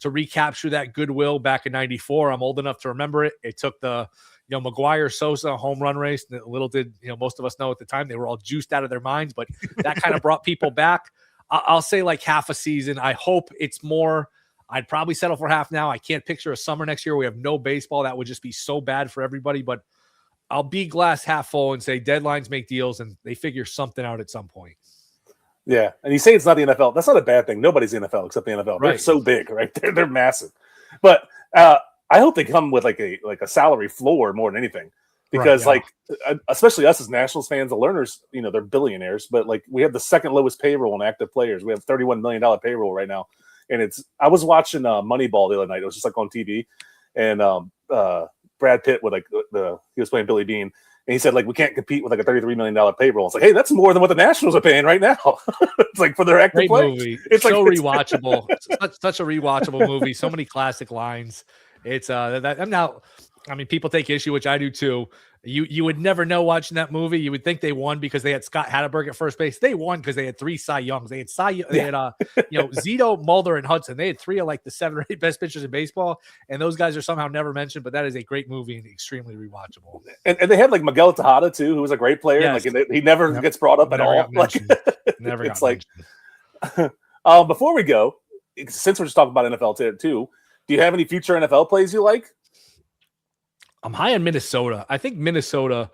to recapture that goodwill back in '94. I'm old enough to remember it. It took the, McGuire Sosa home run race. Little did, most of us know at the time, they were all juiced out of their minds, but that kind of brought people back. I'll say like half a season. I hope it's more. I'd probably settle for half now. I can't picture a summer next year. We have no baseball. That would just be so bad for everybody, but I'll be glass half full and say deadlines make deals, and they figure something out at some point. Yeah, and you say it's not the NFL. That's not a bad thing. Nobody's the NFL except the NFL. They're so big, right? They're massive. But I hope they come with like a salary floor more than anything, because especially us as Nationals fans, the learners, they're billionaires, but like we have the second lowest payroll in active players. We have $31 million payroll right now, and I was watching Moneyball the other night. It was just like on TV, and Brad Pitt with he was playing Billy Bean, and he said like we can't compete with like a $33 million payroll. It's like, hey, that's more than what the Nationals are paying right now. It's like for their active players. Movie. It's so rewatchable. It's such a rewatchable movie. So many classic lines. It's I'm now. I mean, people take issue, which I do too. You would never know watching that movie. You would think they won because they had Scott Hatteberg at first base. They won because they had 3 Cy Youngs. They had Zito, Mulder, and Hudson. They had 3 of like the 7 or 8 best pitchers in baseball, and those guys are somehow never mentioned. But that is a great movie and extremely rewatchable. And they had like Miguel Tejada too, who was a great player. Yes. Like he never gets brought up at all. Like never. It's like before we go, since we're just talking about NFL too, do you have any future NFL plays you like? I'm high on Minnesota. I think Minnesota,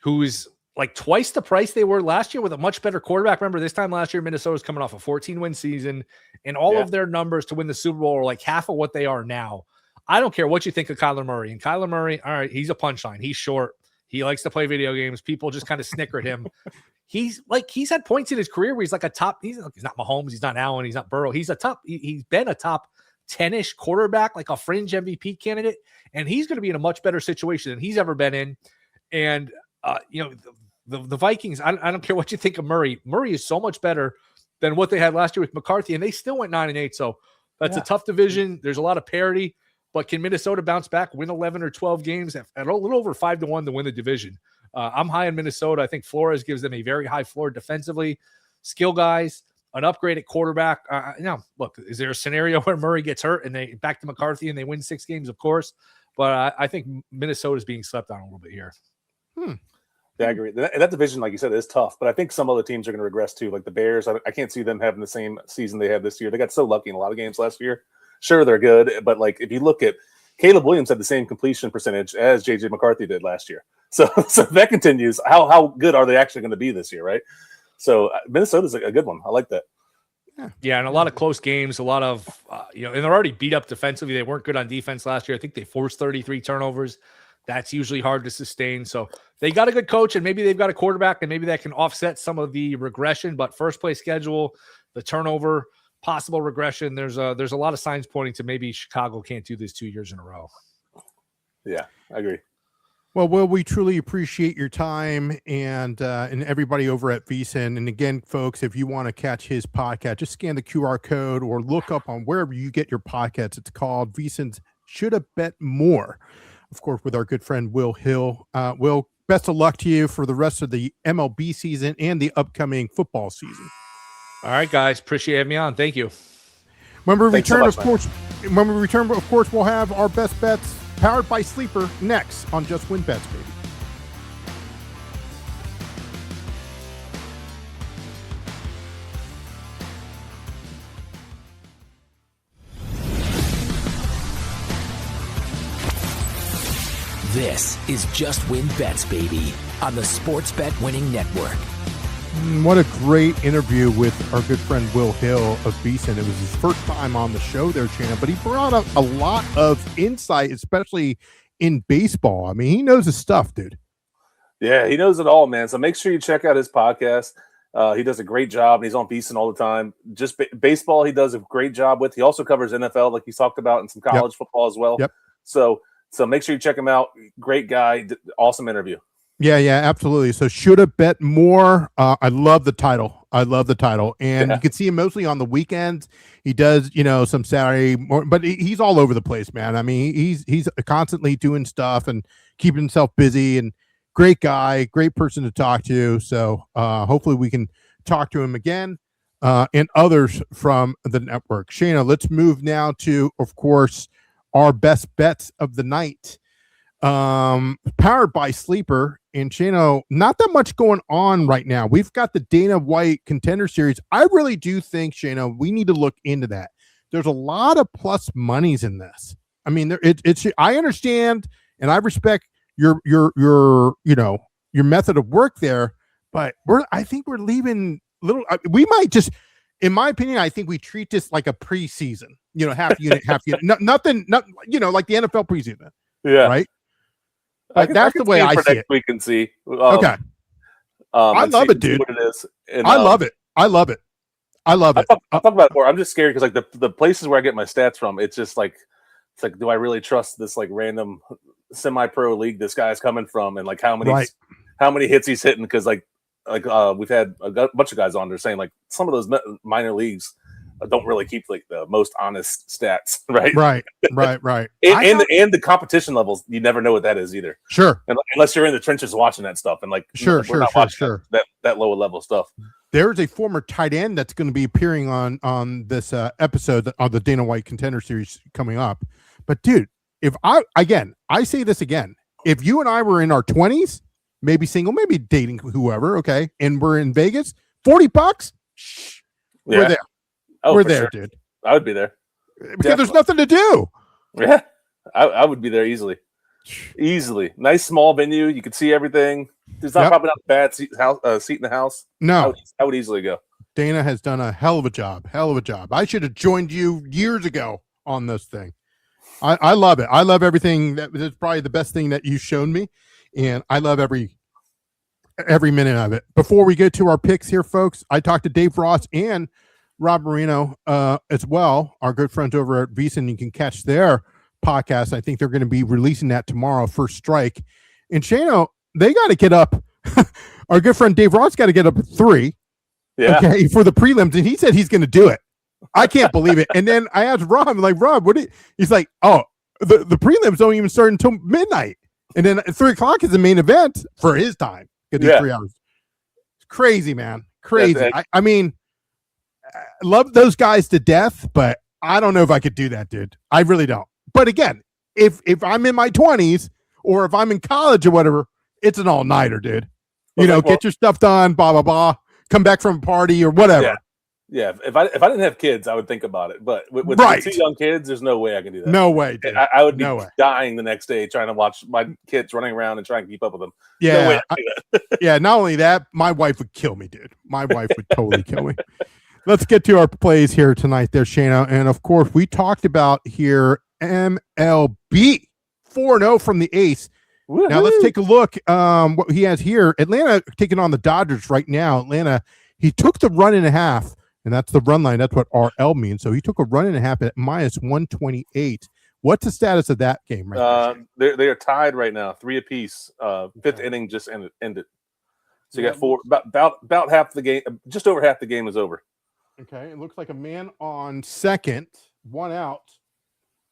who's like twice the price they were last year with a much better quarterback. Remember, this time last year, Minnesota's coming off a 14-win season, and all of their numbers to win the Super Bowl are like half of what they are now. I don't care what you think of Kyler Murray. And Kyler Murray, all right, he's a punchline. He's short. He likes to play video games. People just kind of snicker at him. He's had points in his career where he's like a top. He's not Mahomes. He's not Allen. He's not Burrow. He's a top. He's been a top 10-ish quarterback, like a fringe MVP candidate, and he's going to be in a much better situation than he's ever been in. And the Vikings, I don't care what you think of Murray. Murray is so much better than what they had last year with McCarthy, and they still went 9-8. So that's a tough division. There's a lot of parity, but can Minnesota bounce back, win 11 or 12 games at a little over 5-1 to win the division? I'm high in Minnesota. I think Flores gives them a very high floor defensively. Skill guys, an upgrade at quarterback. Look, is there a scenario where Murray gets hurt and they back to McCarthy and they win 6 games? Of course. But I think Minnesota's being slept on a little bit here. Yeah, I agree. That division, like you said, is tough. But I think some other teams are going to regress too. Like the Bears, I can't see them having the same season they had this year. They got so lucky in a lot of games last year. Sure, they're good. But like if you look at Caleb Williams had the same completion percentage as J.J. McCarthy did last year. So if that continues, how good are they actually going to be this year, right? So Minnesota's a good one. I like that. Yeah, and a lot of close games, a lot of, and they're already beat up defensively. They weren't good on defense last year. I think they forced 33 turnovers. That's usually hard to sustain. So they got a good coach, and maybe they've got a quarterback, and maybe that can offset some of the regression. But first place schedule, the turnover, possible regression, there's a lot of signs pointing to maybe Chicago can't do this 2 years in a row. Yeah, I agree. Well, Will, we truly appreciate your time and everybody over at VSiN. And again, folks, if you want to catch his podcast, just scan the QR code or look up on wherever you get your podcasts. It's called VSiN's Shoulda Bet More, of course, with our good friend Will Hill. Will, best of luck to you for the rest of the MLB season and the upcoming football season. All right, guys, appreciate having me on. Thank you. When we return, of course, we'll have our best bets powered by Sleeper next on Just Win Bets, baby. This is Just Win Bets, baby, on the Sports Bet Winning Network. What a great interview with our good friend Will Hill of VSiN. It was his first time on the show there, Shannon, but he brought up a lot of insight, especially in baseball. I mean, he knows his stuff, dude. Yeah, he knows it all, man. So make sure you check out his podcast. He does a great job, and he's on VSiN all the time. Just baseball, he does a great job with. He also covers NFL, like he's talked about, and some college football as well. Yep. So make sure you check him out. Great guy. Awesome interview. Yeah, absolutely. So Shoulda Bet More. I love the title. And you can see him mostly on the weekends. He does, some Saturday, but he's all over the place, man. I mean, he's constantly doing stuff and keeping himself busy, and great guy, great person to talk to. So hopefully we can talk to him again and others from the network. Shayna, let's move now to, of course, our best bets of the night. Powered by Sleeper. And Shano, not that much going on right now. We've got the Dana White Contender Series. I really do think, Shano, we need to look into that. There's a lot of plus monies in this. I mean, it's. I understand and I respect your method of work there, but I think we're leaving little. We might just, in my opinion, I think we treat this like a preseason. Half unit. Nothing. Like the NFL preseason. Yeah. Right. Like that's the way I see it. We can see. Okay. I love it, dude. What it is. And, I love it. I love it. I'll talk about it more. I'm just scared because like the places where I get my stats from, it's just like, do I really trust this like random semi-pro league this guy's coming from, and like how many hits he's hitting? Because like we've had a bunch of guys on there saying like some of those minor leagues don't really keep like the most honest stats, right? Right. and the competition levels, you never know what that is either. Sure. Unless you're in the trenches watching that stuff, and like sure. That lower level stuff. There's a former tight end that's going to be appearing on this episode of the Dana White Contender Series coming up. But dude, if I say this again, if you and I were in our 20s, maybe single, maybe dating whoever, okay, and we're in Vegas, $40, we're there. Oh, we're there, sure. dude. I would be there. Because there's nothing to do. Yeah. I would be there easily. Nice small venue. You could see everything. There's not probably not a bad seat in the house. No. I would easily go. Dana has done a hell of a job. I should have joined you years ago on this thing. I love it. I love everything. That's probably the best thing that you've shown me. And I love every minute of it. Before we get to our picks here, folks, I talked to Dave Ross and Rob Marino as well, our good friends over at VSiN. You can catch their podcast. I think they're going to be releasing that tomorrow, First Strike. And Shano, they got to get up. Our good friend Dave Ross got to get up at 3 okay, for the prelims, and he said he's going to do it. I can't believe it. And then I asked Rob, I'm like, Rob, he's like, oh, the prelims don't even start until midnight. And then at 3 o'clock is the main event for his time. Could do 3 hours. It's crazy, man. Crazy. I mean, I love those guys to death, but I don't know if I could do that, dude. I really don't. But again, if I'm in my 20s or if I'm in college or whatever, it's an all-nighter, dude. Get your stuff done, blah, blah, blah. Come back from a party or whatever. Yeah. If I didn't have kids, I would think about it. But with 2 young kids, there's no way I can do that. No way, dude. I would be dying the next day trying to watch my kids running around and trying to keep up with them. Yeah. No way I can do that. Yeah, not only that, my wife would kill me, dude. My wife would totally kill me. Let's get to our plays here tonight there, Shana. And, of course, we talked about here MLB 4-0 from the ace. Woo-hoo. Now, let's take a look what he has here. Atlanta taking on the Dodgers right now. Atlanta, he took the run and a half, and that's the run line. That's what RL means. So he took a run and a half at minus 128. What's the status of that game right now? They are tied right now, 3 apiece. Fifth inning just ended. So you got 4, about half the game, just over half the game is over. Okay, it looks like a man on second, 1 out.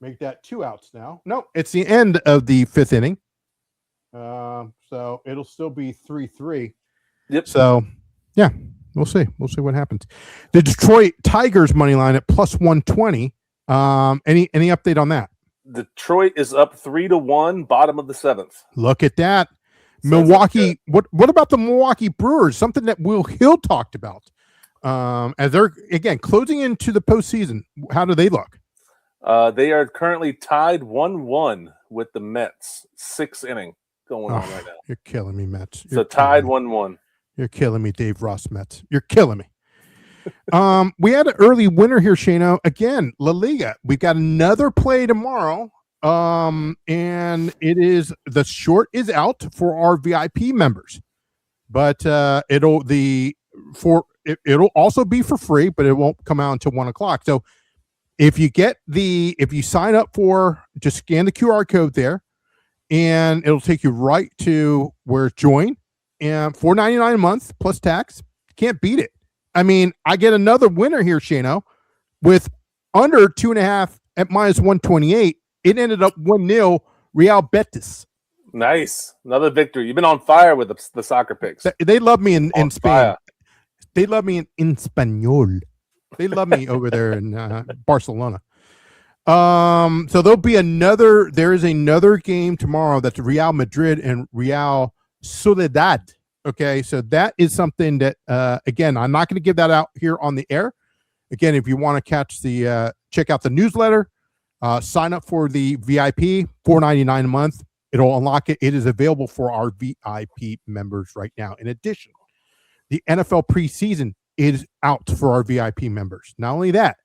Make that 2 outs now. No, it's the end of the 5th inning. So it'll still be 3-3. Yep. So, yeah, we'll see. We'll see what happens. The Detroit Tigers money line at plus 120. Any update on that? Detroit is up 3-1, bottom of the 7th. Look at that. Milwaukee. What about the Milwaukee Brewers? Something that Will Hill talked about. As they're again closing into the postseason. How do they look? They are currently tied 1-1 with the Mets. 6th inning going on right now. You're killing me, Mets. So tied 1-1. You're killing me, Dave Ross Mets. You're killing me. We had an early winner here, Shano. Again, La Liga. We've got another play tomorrow. And it is the short is out for our VIP members. But it'll also be for free, but it won't come out until 1 o'clock. So if you sign up for, just scan the QR code there, and it'll take you right to where it's join, and $4.99 a month plus tax. Can't beat it. I mean, I get another winner here, Shano, with under 2.5 at minus 128. It ended up 1-0 Real Betis. Nice. Another victory. You've been on fire with the soccer picks. They love me in Spain. Fire. They love me in Espanol. They love me over there in Barcelona. So there is another game tomorrow that's Real Madrid and Real Sociedad. Okay, so that is something that again, I'm not going to give that out here on the air. Again, if you want to check out the newsletter, sign up for the VIP, $4.99 a month. It'll unlock it. It is available for our VIP members right now. In addition, the NFL preseason is out for our VIP members. Not only that,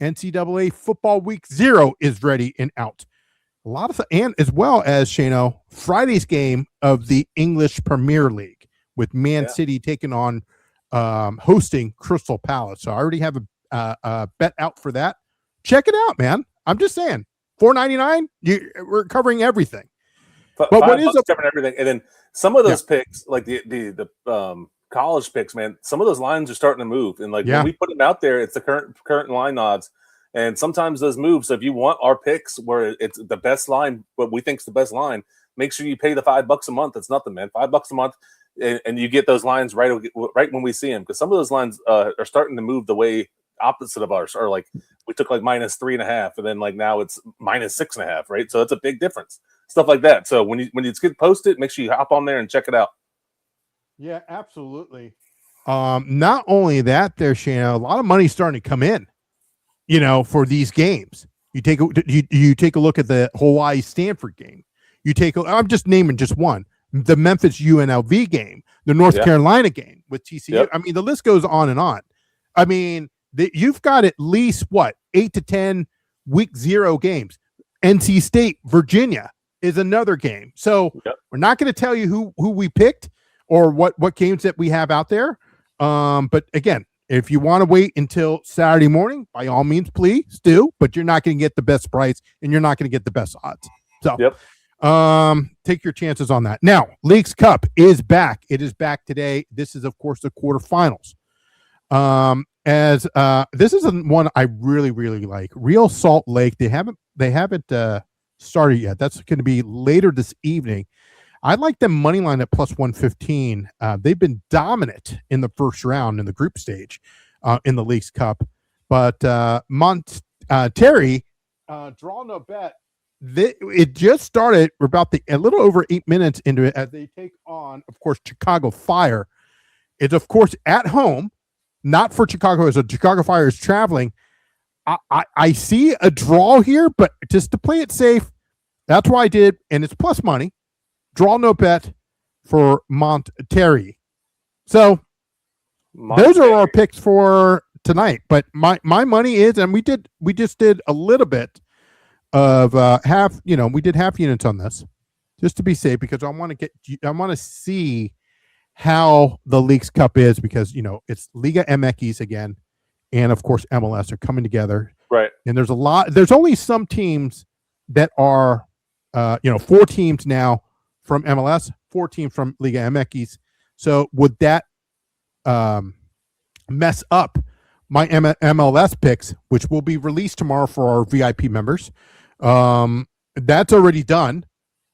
NCAA Football Week 0 is ready and out. And as well as, Shano, Friday's game of the English Premier League with Man City taking on hosting Crystal Palace. So I already have a bet out for that. Check it out, man. I'm just saying, $4.99. We're covering everything. But what is covering everything? And then some of those picks, like the college picks, man, some of those lines are starting to move. And when we put them out there, it's the current line odds. And sometimes those move. So if you want our picks where it's the best line, what we think is the best line, make sure you pay the $5 a month. It's nothing, man. $5 a month, and you get those lines right when we see them. Because some of those lines are starting to move the way opposite of ours. Or like we took like minus 3.5, and then now it's minus 6.5, right? So it's a big difference. Stuff like that. So when you get posted, make sure you hop on there and check it out. Yeah, absolutely. Not only that, there, Shana, a lot of money's starting to come in, for these games. You take a look at the Hawaii Stanford game. I'm just naming just one. The Memphis UNLV game, the North Carolina game with TCU. Yep. I mean, the list goes on and on. I mean, you've got at least 8 to 10 week 0 games. NC State, Virginia is another game. So we're not going to tell you who we picked or what games that we have out there. But again, If you want to wait until Saturday morning, by all means, please do. But you're not going to get the best price, and you're not going to get the best odds. So, take your chances on that. Now, Leagues Cup is back. It is back today. This is, of course, the quarterfinals. This is one I really, really like. Real Salt Lake. They haven't started yet. That's going to be later this evening. I like them money line at plus 115. They've been dominant in the first round in the group stage in the Leagues Cup. But Terry, draw no bet. It just started. We're about a little over 8 minutes into it as they take on, of course, Chicago Fire. It's, of course, at home, not for Chicago, as the Chicago Fire is traveling. I see a draw here, but just to play it safe, that's why I did, and it's plus money. Draw no bet for Monterrey. So those are our picks for tonight. But my money is, and we just did a little bit of half. We did half units on this just to be safe, because I want to see how the Leagues Cup is, because it's Liga MX again, and of course MLS are coming together. Right. And there's only some teams that are 4 teams now from MLS, 4 teams from Liga MX. So would that mess up my MLS picks, which will be released tomorrow for our VIP members? That's already done.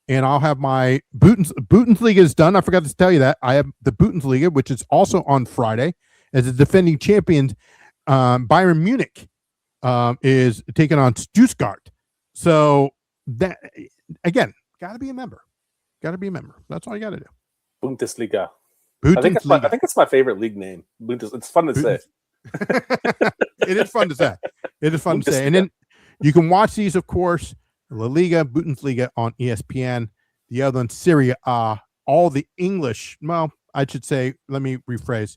And I'll have my Bundesliga is done. I forgot to tell you that. I have the Bundesliga, which is also on Friday, as the defending champions. Bayern Munich is taking on Stuttgart. So that, again, got to be a member. That's all you got to do. Bundesliga. I think it's my favorite league name. It's fun to say. It is fun to say. And then you can watch these, of course, La Liga, Bundesliga on ESPN. The other one, Serie A, all the English. Well, I should say, let me rephrase.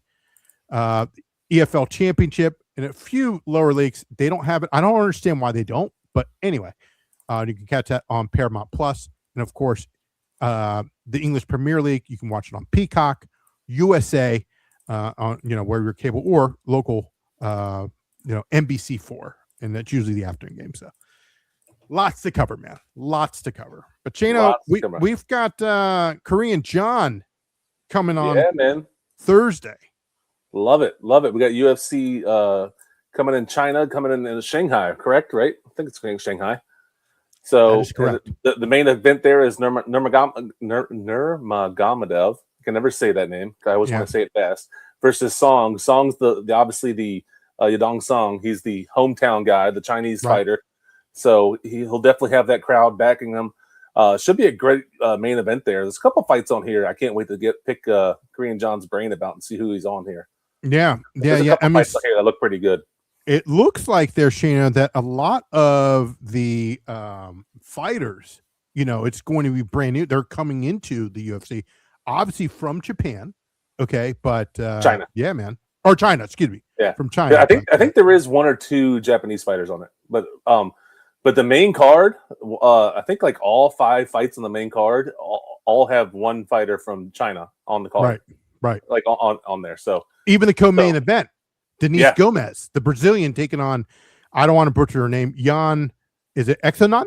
EFL Championship and a few lower leagues. They don't have it. I don't understand why they don't. But anyway, you can catch that on Paramount Plus, and of course, the English Premier League. You can watch it on Peacock, USA, on where your cable or local, NBC4, and that's usually the afternoon game. So. Lots to cover, man. Lots to cover. But Chano, we've got Korean John coming on Thursday. Love it. We got UFC coming in China, coming in Shanghai, correct? Right? I think it's going to Shanghai. So that is correct. The main event there is Nurmagomedov. I can never say that name. I always want to say it fast. Versus Song. Song's obviously the Yadong Song. He's the hometown guy, the Chinese fighter. So he'll definitely have that crowd backing him. Should be a great main event there. There's a couple fights on here. I can't wait to pick Korean John's brain about and see who he's on here. Yeah. Fights on here that look pretty good. It looks like there, Shana, that a lot of the fighters, it's going to be brand new. They're coming into the UFC, obviously from Japan. Okay, but China. Yeah, man. Or China, excuse me. Yeah, from China. Yeah, I think there is 1 or 2 Japanese fighters on it, but the main card, I think like all 5 fights on the main card all have 1 fighter from China on the card. Right. Like on there. So even the co-main event, Denise Gomez, the Brazilian, taking on, I don't want to butcher her name, Jan, is it Exanon?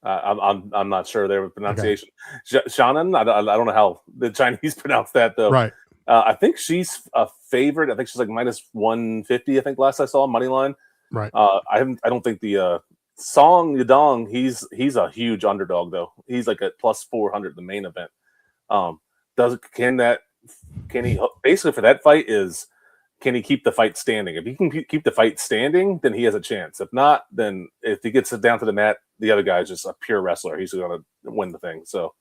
I'm not sure their pronunciation. Okay. Shannon, I don't know how the Chinese pronounce that though. Right. I think she's a favorite. I think she's like minus 150. I think last I saw money line. Right. I don't think the Song Yadong. He's a huge underdog though. He's like at plus 400 the main event. Can he basically for that fight can he keep the fight standing? If he can keep the fight standing, then he has a chance. If not, then if he gets it down to the mat, the other guy's just a pure wrestler. He's going to win the thing. So,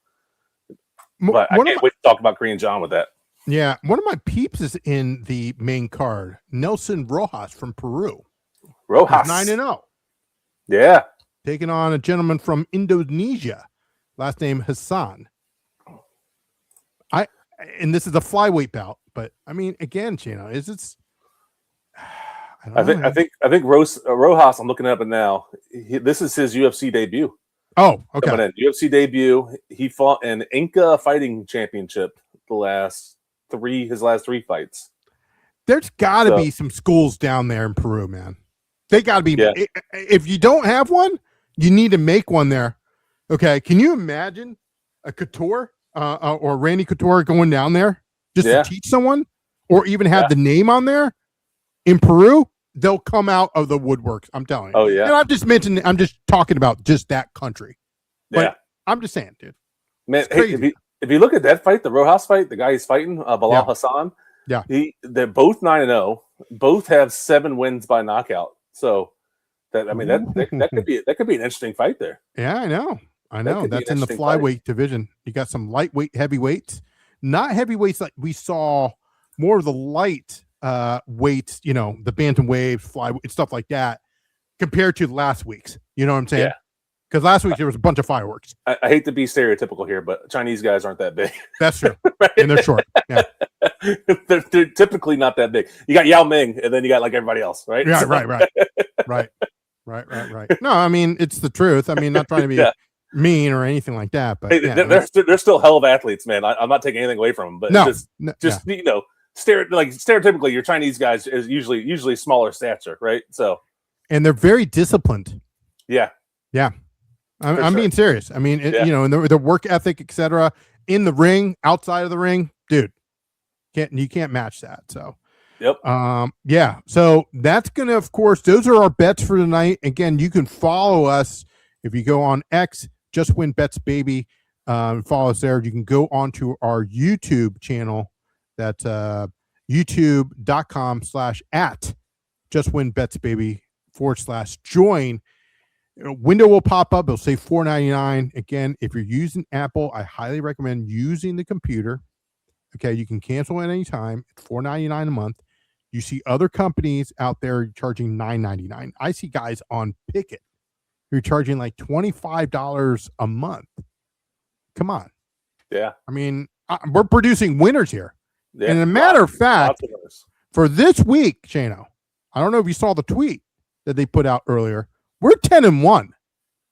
but I can't wait to talk about Korean John with that. Yeah, one of my peeps is in the main card. Nelson Rojas from Peru. Rojas 9-0. Yeah, taking on a gentleman from Indonesia, last name Hassan. And this is a flyweight bout, but I mean, again, Chino, I think Rojas. I'm looking at it now. This is his UFC debut. Oh, okay. UFC debut. He fought an Inca Fighting Championship his last 3 fights. There's got to be some schools down there in Peru, man. They got to be. Yeah. If you don't have one, you need to make one there. Okay. Can you imagine a Couture or Randy Couture going down there just to teach someone or even have the name on there in Peru? They'll come out of the woodworks. I'm telling you. Oh, yeah. And I'm just talking about just that country. But I'm just saying, dude. Man, hey, if you look at that fight, the Rojas fight, the guy he's fighting, Bilal Hassan, they're both 9-0. Both have 7 wins by knockout. So that could be an interesting fight there. Yeah, I know. That's in the flyweight division. You got some lightweight, heavyweights, not heavyweights like we saw, more of the light weights, the bantamweight, flyweight, stuff like that, compared to last week's. You know what I'm saying? Yeah. Because last week there was a bunch of fireworks. I hate to be stereotypical here, but Chinese guys aren't that big. That's true. Right? And they're short. Yeah. they're typically not that big. You got Yao Ming, and then you got like everybody else, right? Yeah, right. No, I mean, it's the truth. I mean, not trying to be mean or anything like that, but they're still hell of athletes, man. I'm not taking anything away from them, but stereotypically, your Chinese guys is usually smaller stature, right? So, and they're very disciplined. Yeah. I'm being serious. I mean, and their work ethic, etc. In the ring, outside of the ring, dude, you can't match that. So, So that's gonna, of course, those are our bets for tonight. Again, you can follow us if you go on X, Just Win Bets Baby. Follow us there. You can go onto our YouTube channel. That's youtube.com/@ Just Win Bets Baby /join. A window will pop up. It'll say $4.99. Again, if you're using Apple, I highly recommend using the computer. Okay, you can cancel at any time. It's $4.99 a month. You see other companies out there charging $9.99. I see guys on Picket who are charging like $25 a month. Come on. Yeah. I mean, we're producing winners here. Yeah. And as a matter of fact, for this week, Shano, I don't know if you saw the tweet that they put out earlier. We're 10-1.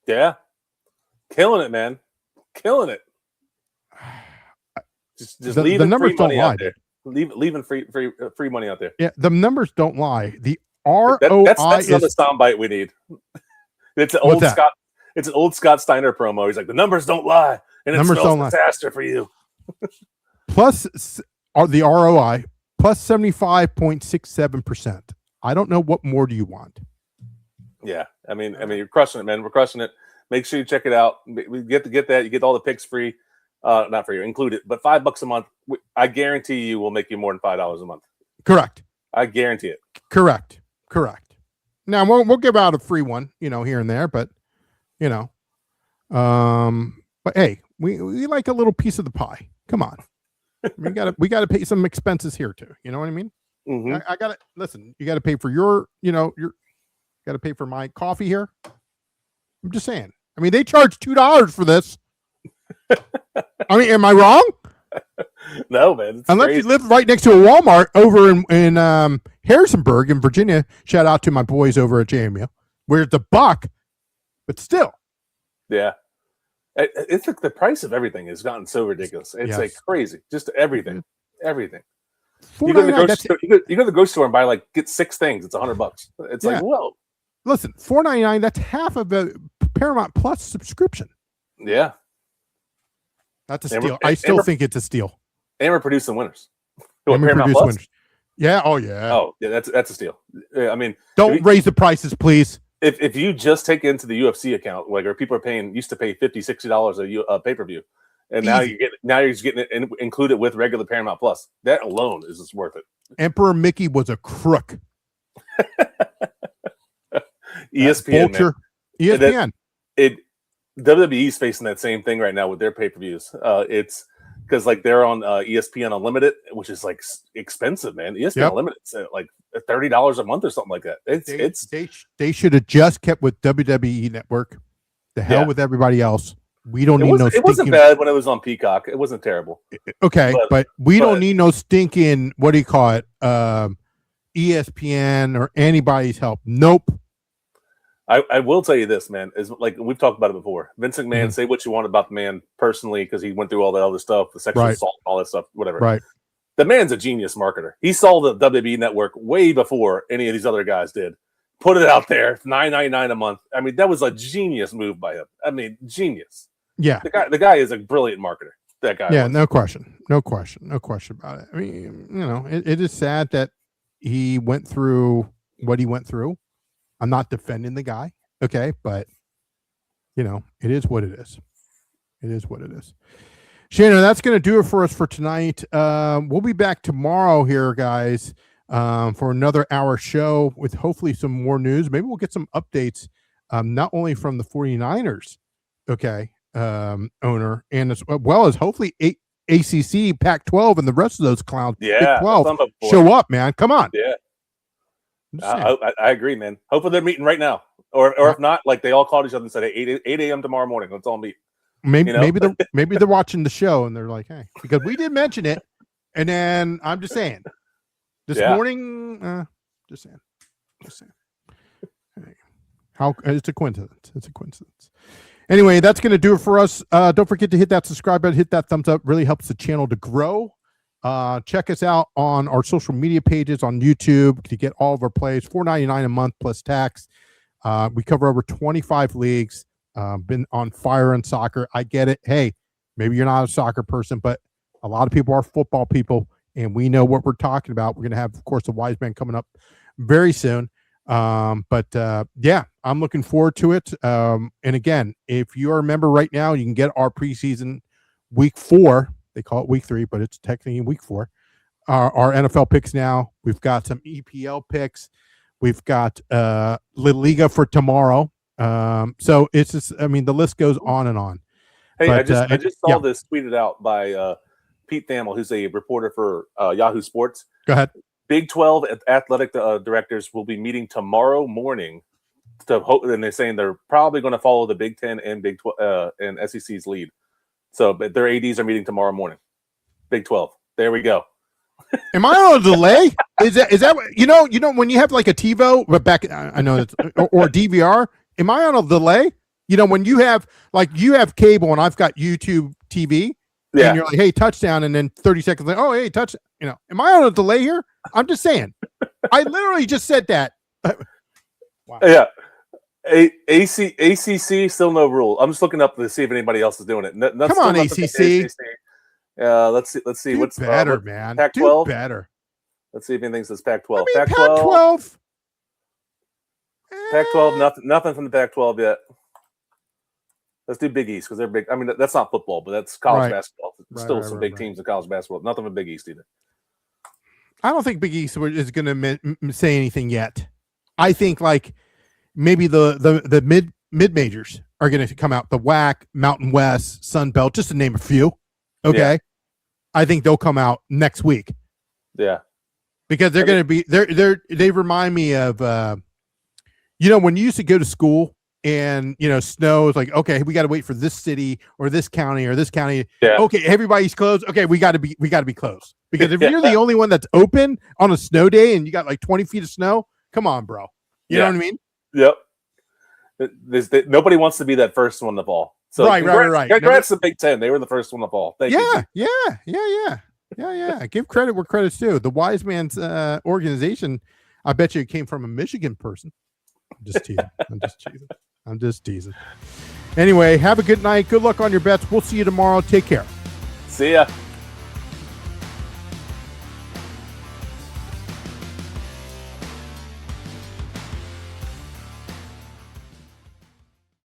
Yeah. Killing it, man. Killing it. Just leaving the numbers don't lie. Leaving free money out there. Yeah, the numbers don't lie. The ROI that's another soundbite we need. It's an old Scott Steiner promo. He's like, the numbers don't lie, and it spells disaster for you. Plus the ROI plus 75.67%. I don't know what more do you want. Yeah, I mean, you're crushing it, man. We're crushing it. Make sure you check it out. We get that. You get all the picks free. Not for you, included, but $5 a month. I guarantee you will make you more than $5 a month. Correct. I guarantee it. Correct. Now we'll give out a free one, here and there, but but hey, we like a little piece of the pie. Come on, we gotta pay some expenses here too. You know what I mean? Mm-hmm. I gotta listen. You gotta pay for your got to pay for my coffee here. I'm just saying. I mean, they charge $2 for this. I mean, am I wrong? No, man. Unless crazy. You live right next to a Walmart over in Harrisonburg in Virginia. Shout out to my boys over at JMU, where it's $1, but still. Yeah. It's like the price of everything has gotten so ridiculous. It's like crazy. Just everything. Everything. You go to the grocery store and get 6 things. It's $100. It's like, whoa. Listen, $4.99. That's half of a Paramount Plus subscription. Yeah, that's a steal. I still think it's a steal. And we're producing winners. Paramount Plus? Winners. Yeah. Oh yeah. Oh yeah. That's a steal. I mean, don't raise the prices, please. If you just take into the UFC account, or people used to pay $50-$60 a pay-per-view. And now you're just getting it included with regular Paramount Plus. That alone is just worth it. Emperor Mickey was a crook. ESPN, man. ESPN. WWE's facing that same thing right now with their pay-per-views. It's because they're on ESPN Unlimited, which is expensive, man. ESPN Unlimited's like $30 a month or something like that. They should have just kept with WWE Network. The hell with everybody else. We don't need no stinking... It wasn't bad when it was on Peacock. It wasn't terrible. Okay, but we don't need no stinking, what do you call it, ESPN or anybody's help. Nope. I will tell you this, man, is we've talked about it before. Vince McMahon, say what you want about the man personally, because he went through all that other stuff, the sexual assault, all that stuff, whatever. Right. The man's a genius marketer. He saw the WWE network way before any of these other guys did. Put it out there, $9.99 a month. I mean, that was a genius move by him. I mean, genius. Yeah. The guy is a brilliant marketer. That guy. Yeah, no question about it. I mean, it is sad that he went through what he went through. I'm not defending the guy, okay, but it is what it is. It is what it is. Shannon, that's going to do it for us for tonight. We'll be back tomorrow here, guys, for another hour show with hopefully some more news. Maybe we'll get some updates, not only from the 49ers, okay, owner, and as well as hopefully ACC, Pac-12, and the rest of those clowns. Yeah, Big 12 show up, man. Come on. Yeah, I agree, man. Hopefully they're meeting right now, or if not, like they all called each other and said, hey, 8 a.m. tomorrow morning. Let's all meet. Maybe they're watching the show and they're like, hey, because we did mention it, and then I'm just saying, this morning, just saying. Hey, how it's a coincidence. It's a coincidence. Anyway, that's going to do it for us. Don't forget to hit that subscribe button, hit that thumbs up. Really helps the channel to grow. Check us out on our social media pages on YouTube to get all of our plays. $4.99 a month plus tax. We cover over 25 leagues. Been on fire in soccer. I get it. Hey, maybe you're not a soccer person, but a lot of people are football people, and we know what we're talking about. We're going to have, of course, the Wise Man coming up very soon. Yeah, I'm looking forward to it. And again, if you're a member right now, you can get our preseason week 4. They call it week 3, but it's technically week 4. Our NFL picks now. We've got some EPL picks. We've got La Liga for tomorrow. So it's just, I mean, the list goes on and on. Hey, but, I just saw this tweeted out by Pete Thamel, who's a reporter for Yahoo Sports. Go ahead. Big 12 athletic directors will be meeting tomorrow morning to hope, and they're saying they're probably going to follow the Big 10 and Big 12 and SEC's lead. So, but their ADs are meeting tomorrow morning. Big 12. There we go. Am I on a delay? Is that when you have like a TiVo, but back I know it's or DVR? Am I on a delay? When you have cable and I've got YouTube TV, and you're like, hey, touchdown, and then 30 seconds later, oh, hey, touch. Am I on a delay here? I'm just saying. I literally just said that. Wow. Yeah. ACC still no rule. I'm just looking up to see if anybody else is doing it. Come on, ACC. Let's see. Do What's better, man? Pac-12. Do better. Let's see if anything says Pac-12. I mean, Pac-12. Pac-12. Nothing from the Pac-12 yet. Let's do Big East because they're big. I mean, that's not football, but that's college basketball. Still some big teams in college basketball. Nothing from Big East either. I don't think Big East is going to say anything yet. I think like maybe the mid majors are going to come out. The WAC, Mountain West, Sun Belt, just to name a few. Okay, yeah. I think they'll come out next week. Yeah, because they're going to be they remind me of when you used to go to school and snow is like, okay, we got to wait for this city or this county or this county. Yeah. Okay, everybody's closed. Okay, we got to be closed because if you're the only one that's open on a snow day and you got like 20 feet of snow, come on, bro. You know what I mean? Yep. Nobody wants to be that first one to fall. So right. Congrats to Big Ten. They were the first one to fall. Thank you. Yeah. Give credit where credit's due. The Wise Man's organization, I bet you it came from a Michigan person. I'm just teasing. Anyway, have a good night. Good luck on your bets. We'll see you tomorrow. Take care. See ya.